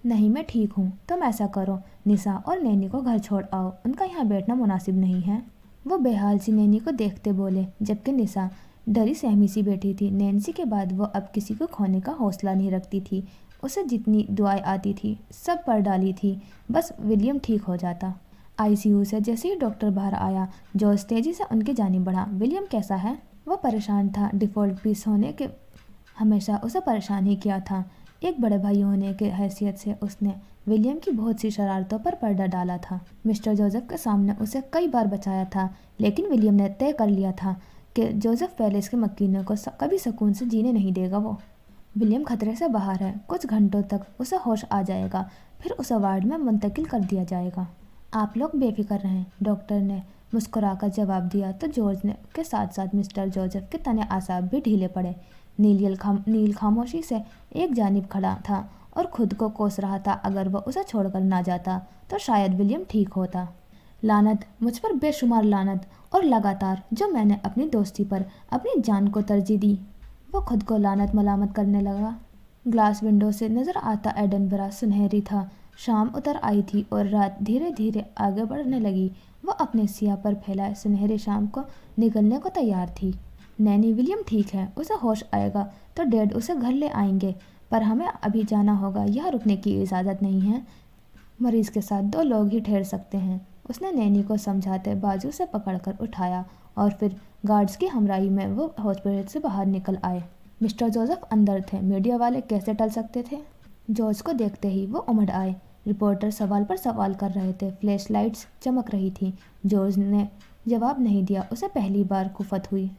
नहीं, मैं ठीक हूँ। तुम ऐसा करो, निशा और नैनी को घर छोड़ आओ, उनका यहाँ बैठना मुनासिब नहीं है। वो बेहाल सी नैनी को देखते बोले, जबकि निशा डरी सहमी सी बैठी थी। नैन्सी के बाद वो अब किसी को खोने का हौसला नहीं रखती थी। उसे जितनी दुआएं आती थी सब पढ़ डाली थी, बस विलियम ठीक हो जाता। आईसीयू से जैसे ही डॉक्टर बाहर आया, जॉर्ज तेजी से उनकी जानिब बढ़ा। विलियम कैसा है? वो परेशान था। डिफ़ॉल्ट पीस होने के हमेशा उसे परेशान ही किया था। एक बड़े भाई होने के हैसियत से उसने विलियम की बहुत सी शरारतों पर पर्दा डाला था। मिस्टर जोसेफ के सामने उसे कई बार बचाया था, लेकिन विलियम ने तय कर लिया था कि जोसेफ पैलेस के मक्कीनों को कभी सुकून से जीने नहीं देगा। वो विलियम खतरे से बाहर है। कुछ घंटों तक उसे होश आ जाएगा, फिर उसे वार्ड में मुंतकिल कर दिया जाएगा। आप लोग बेफिक्र रहें, डॉक्टर ने मुस्कुराकर जवाब दिया। तो जॉर्ज ने के साथ साथ मिस्टर जोसेफ के तने आसाब भी ढीले पड़े। नील खामोशी से एक जानिब खड़ा था और खुद को कोस रहा था। अगर वह उसे छोड़कर ना जाता तो शायद विलियम ठीक होता। लानत, मुझ पर बेशुमार लानत, और लगातार जो मैंने अपनी दोस्ती पर अपनी जान को तरजीह दी। वो खुद को लानत मलामत करने लगा। ग्लास विंडो से नज़र आता एडनबरा सुनहरी था। शाम उतर आई थी और रात धीरे धीरे आगे बढ़ने लगी। वो अपने सिया पर फैलाए सुनहरी शाम को निगलने को तैयार थी। नैनी, विलियम ठीक है, उसे होश आएगा तो डैड उसे घर ले आएंगे, पर हमें अभी जाना होगा, यहाँ रुकने की इजाज़त नहीं है। मरीज़ के साथ 2 लोग ही ठहर सकते हैं। उसने नैनी को समझाते बाजू से पकड़कर उठाया और फिर गार्ड्स की हमराही में वो हॉस्पिटल से बाहर निकल आए। मिस्टर जोसेफ अंदर थे। मीडिया वाले कैसे टल सकते थे? जॉर्ज को देखते ही वो उमड़ आए। रिपोर्टर सवाल पर सवाल कर रहे थे। फ्लैश लाइट्स चमक रही थी। जॉर्ज ने जवाब नहीं दिया। उसे पहली बार कुफत हुई।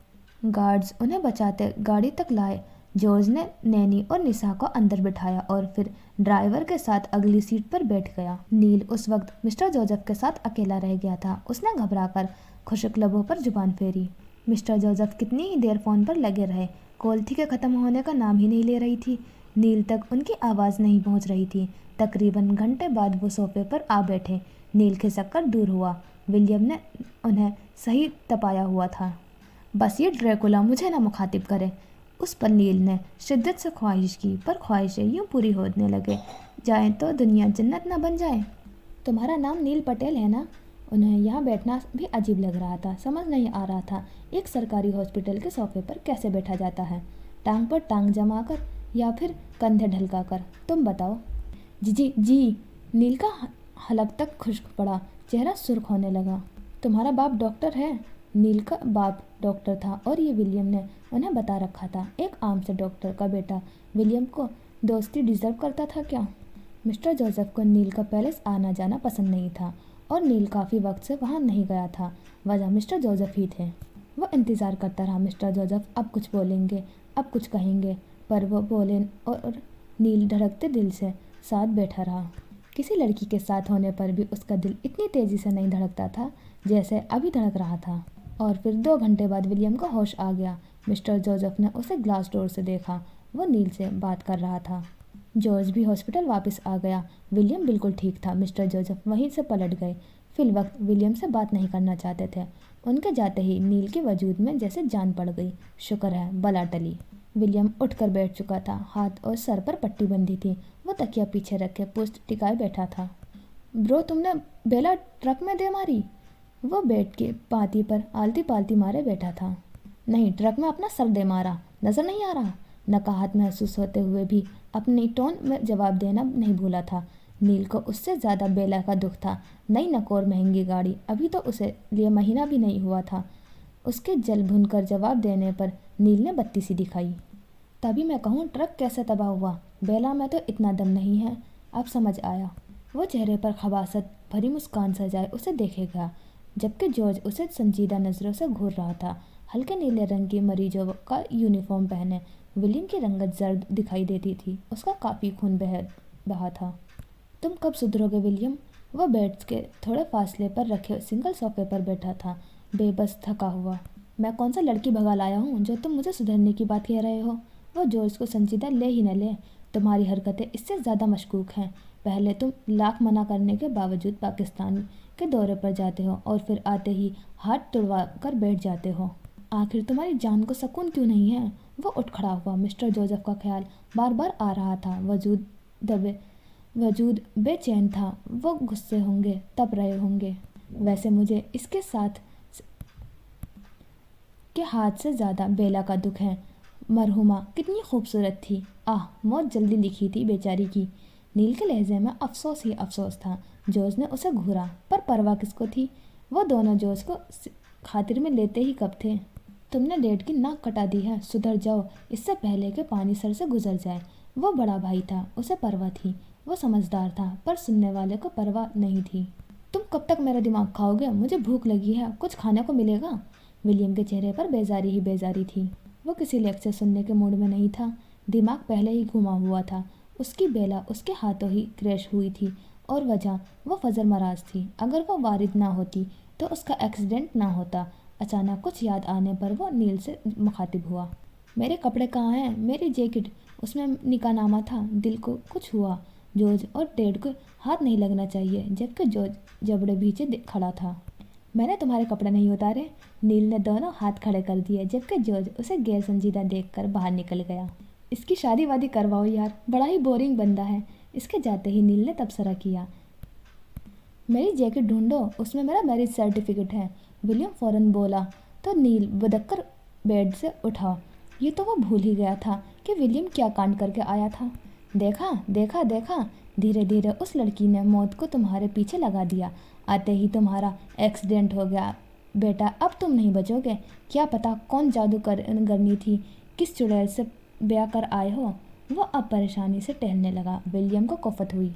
गार्ड्स उन्हें बचाते गाड़ी तक लाए। जॉर्ज ने नैनी और निशा को अंदर बिठाया और फिर ड्राइवर के साथ अगली सीट पर बैठ गया। नील उस वक्त मिस्टर जोसेफ के साथ अकेला रह गया था। उसने घबराकर खुशक लबों पर जुबान फेरी। मिस्टर जोसेफ कितनी ही देर फ़ोन पर लगे रहे। कॉल थी के ख़त्म होने का नाम ही नहीं ले रही थी। नील तक उनकी आवाज़ नहीं पहुंच रही थी। तकरीबन घंटे बाद वो सोफे पर आ बैठे। नील खिसक कर दूर हुआ। विलियम ने उन्हें सही तपाया हुआ था। बस ये ड्रैकुला मुझे ना मुखातिब करे। उस पर नील ने शिद्दत से ख्वाहिश की, पर ख्वाहिशें यूँ पूरी होने लगे जाएं तो दुनिया जन्नत ना बन जाए। तुम्हारा नाम नील पटेल है ना? उन्हें यहाँ बैठना भी अजीब लग रहा था। समझ नहीं आ रहा था एक सरकारी हॉस्पिटल के सोफे पर कैसे बैठा जाता है, टांग पर टांग जमा कर या फिर कंधे ढलका कर। तुम बताओ। जी। नील का हलक तक खुश्क पड़ा, चेहरा सुर्ख होने लगा। तुम्हारा बाप डॉक्टर है? नील का बाप डॉक्टर था और ये विलियम ने उन्हें बता रखा था। एक आम से डॉक्टर का बेटा विलियम को दोस्ती डिज़र्व करता था क्या? मिस्टर जोसेफ को नील का पैलेस आना जाना पसंद नहीं था और नील काफ़ी वक्त से वहाँ नहीं गया था। वजह मिस्टर जोसेफ ही थे। वो इंतज़ार करता रहा मिस्टर जोसेफ अब कुछ बोलेंगे, अब कुछ कहेंगे, पर वो बोले और नील धड़कते दिल से साथ बैठा रहा। किसी लड़की के साथ होने पर भी उसका दिल इतनी तेज़ी से नहीं धड़कता था जैसे अभी धड़क रहा था। और फिर 2 घंटे बाद विलियम को होश आ गया। मिस्टर जोसेफ ने उसे ग्लास डोर से देखा। वो नील से बात कर रहा था। जॉर्ज भी हॉस्पिटल वापस आ गया। विलियम बिल्कुल ठीक था। मिस्टर जोसेफ वहीं से पलट गए। फिल वक्त विलियम से बात नहीं करना चाहते थे। उनके जाते ही नील के वजूद में जैसे जान पड़ गई। शुक्र है बला टली। विलियम उठकर बैठ चुका था। हाथ और सर पर पट्टी बंधी थी। वो तकिया पीछे रखे पुष्ट टिकाए बैठा था। ब्रो, तुमने बेला ट्रक में दे मारी? वो बेड के पाती पर आलती पालती मारे बैठा था। नहीं, ट्रक में अपना सर दे मारा। नजर नहीं आ रहा? नकाहत महसूस होते हुए भी अपनी टोन में जवाब देना नहीं भूला था। नील को उससे ज़्यादा बेला का दुख था। नई नकोर महंगी गाड़ी, अभी तो उसे लिए महीना भी नहीं हुआ था। उसके जल भुनकर जवाब देने पर नील ने बत्ती सी दिखाई। तभी मैं कहूँ ट्रक कैसे तबाह हुआ। बेला में तो इतना दम नहीं है। अब समझ आया। वो चेहरे पर खबासत भरी मुस्कान सजाए उसे देखेगा, जबकि जॉर्ज उसे संजीदा नज़रों से घूर रहा था। हल्के नीले रंग की मरीजों का यूनिफॉर्म पहने विलियम की रंगत जर्द दिखाई देती थी। उसका काफ़ी खून बहा था। तुम कब सुधरोगे विलियम? वो बेड के थोड़े फासले पर रखे सिंगल सोफे पर बैठा था, बेबस थका हुआ। मैं कौन सा लड़की भगा लाया हूँ जो तुम मुझे सुधरने की बात कह रहे हो? वो जॉर्ज को संजीदा ले ही न ले। तुम्हारी हरकतें इससे ज़्यादा मशकूक हैं। पहले तुम लाख मना करने के बावजूद पाकिस्तान के दौरे पर जाते हो और फिर आते ही हाथ तुड़वा कर बैठ जाते हो। आखिर तुम्हारी जान को सुकून क्यों नहीं है? वो उठ खड़ा हुआ। मिस्टर जोसेफ का ख्याल बार बार आ रहा था। वजूद बेचैन था। वो गुस्से होंगे, तप रहे होंगे। वैसे मुझे इसके साथ के हाथ से ज़्यादा बेला का दुख है। मरहुमा कितनी खूबसूरत थी। आह, मौत जल्दी लिखी थी बेचारी की। नील के लहजे में अफसोस ही अफसोस था। जॉर्ज ने उसे घूरा, पर परवाह किसको थी? वो दोनों जॉर्ज को खातिर में लेते ही कब थे। तुमने डेड की नाक कटा दी है, सुधर जाओ इससे पहले कि पानी सर से गुजर जाए। वो बड़ा भाई था, उसे परवाह थी। वो समझदार था, पर सुनने वाले को परवाह नहीं थी। तुम कब तक मेरा दिमाग खाओगे? मुझे भूख लगी है, कुछ खाने को मिलेगा? विलियम के चेहरे पर बेजारी ही बेजारी थी। वो किसी लेक्चर सुनने के मूड में नहीं था। दिमाग पहले ही घुमा हुआ था। उसकी बेला उसके हाथों ही क्रैश हुई थी और वजह वो फजर मराज थी। अगर वो वारिद ना होती तो उसका एक्सीडेंट ना होता। अचानक कुछ याद आने पर वो नील से मुखातिब हुआ। मेरे कपड़े कहाँ हैं? मेरी जैकेट, उसमें निकाहनामा था। दिल को कुछ हुआ। जॉर्ज और टेड को हाथ नहीं लगना चाहिए, जबकि जॉर्ज जबड़े पीछे खड़ा था। मैंने तुम्हारे कपड़े नहीं उतारे। नील ने दोनों हाथ खड़े कर दिए, जबकि जॉर्ज उसे गैर संजीदा देखकर बाहर निकल गया। इसकी शादी वादी करवाओ यार, बड़ा ही बोरिंग बंदा है। इसके जाते ही नील ने तबसरा किया। मेरी जैकेट ढूंढो, उसमें मेरा मैरिज सर्टिफिकेट है। विलियम फौरन बोला तो नील बदक कर बेड से उठा। ये तो वो भूल ही गया था कि विलियम क्या कांड करके आया था। देखा देखा देखा, धीरे धीरे उस लड़की ने मौत को तुम्हारे पीछे लगा दिया। आते ही तुम्हारा एक्सीडेंट हो गया। बेटा, अब तुम नहीं बचोगे। क्या पता कौन जादू करनी थी, किस चुड़ैल से ब्याह कर आए हो। वो अब परेशानी से टहलने लगा। विलियम को कोफत हुई।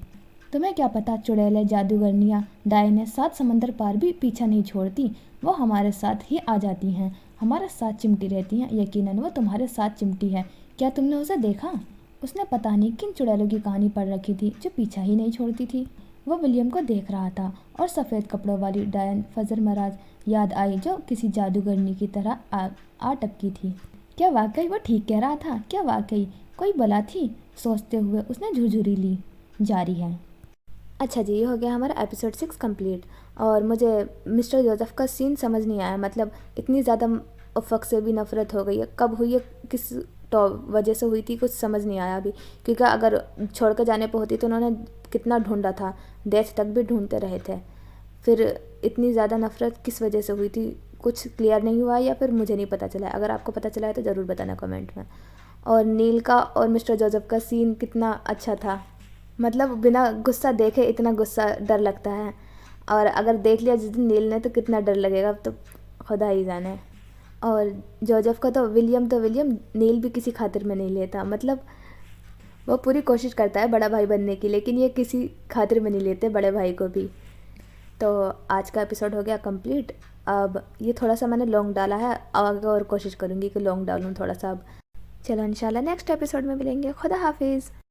तुम्हें क्या पता, चुड़ैलें, जादूगरनियाँ, डायने 7 समंदर पार भी पीछा नहीं छोड़ती। वो हमारे साथ ही आ जाती हैं, हमारे साथ चिमटी रहती हैं। यकीनन वो तुम्हारे साथ चिमटी है। क्या तुमने उसे देखा? उसने पता नहीं किन चुड़ैलों की कहानी पढ़ रखी थी जो पीछा ही नहीं छोड़ती थी। वो विलियम को देख रहा था और सफ़ेद कपड़ों वाली डायन फजर मराज याद आई, जो किसी जादूगरनी की तरह आ टपकी थी। क्या वाकई वो ठीक कह रहा था? क्या वाकई कोई बला थी? सोचते हुए उसने झुरझुरी ली। जारी है। अच्छा जी, ये हो गया हमारा एपिसोड 6 कंप्लीट। और मुझे मिस्टर जोसेफ का सीन समझ नहीं आया। मतलब इतनी ज़्यादा उफ़क़ से भी नफ़रत हो गई है। कब हुई है, किस वजह से हुई थी, कुछ समझ नहीं आया अभी। क्योंकि अगर छोड़ कर जाने पर होती तो उन्होंने कितना ढूंढा था, डेथ तक भी ढूंढते रहे थे। फिर इतनी ज़्यादा नफ़रत किस वजह से हुई थी, कुछ क्लियर नहीं हुआ या फिर मुझे नहीं पता चला। अगर आपको पता चला है तो ज़रूर बताना कमेंट में। और नील का और मिस्टर जोसेफ का सीन कितना अच्छा था। मतलब बिना गुस्सा देखे इतना गुस्सा डर लगता है, और अगर देख लिया जिस दिन नील ने तो कितना डर लगेगा, तो खुदा ही जाने। और जोसेफ का तो विलियम नील भी किसी खातिर में नहीं लेता। मतलब وہ پوری کوشش کرتا ہے بڑا بھائی بننے کی، لیکن یہ کسی خاطر میں نہیں لیتے بڑے بھائی کو بھی۔ تو آج کا ایپیسوڈ ہو گیا کمپلیٹ۔ اب یہ تھوڑا سا میں نے لانگ ڈالا ہے، آگے اور کوشش کروں گی کہ لانگ ڈالوں تھوڑا سا اب۔ چلو انشاءاللہ نیکسٹ ایپیسوڈ میں ملیں گے۔ خدا حافظ۔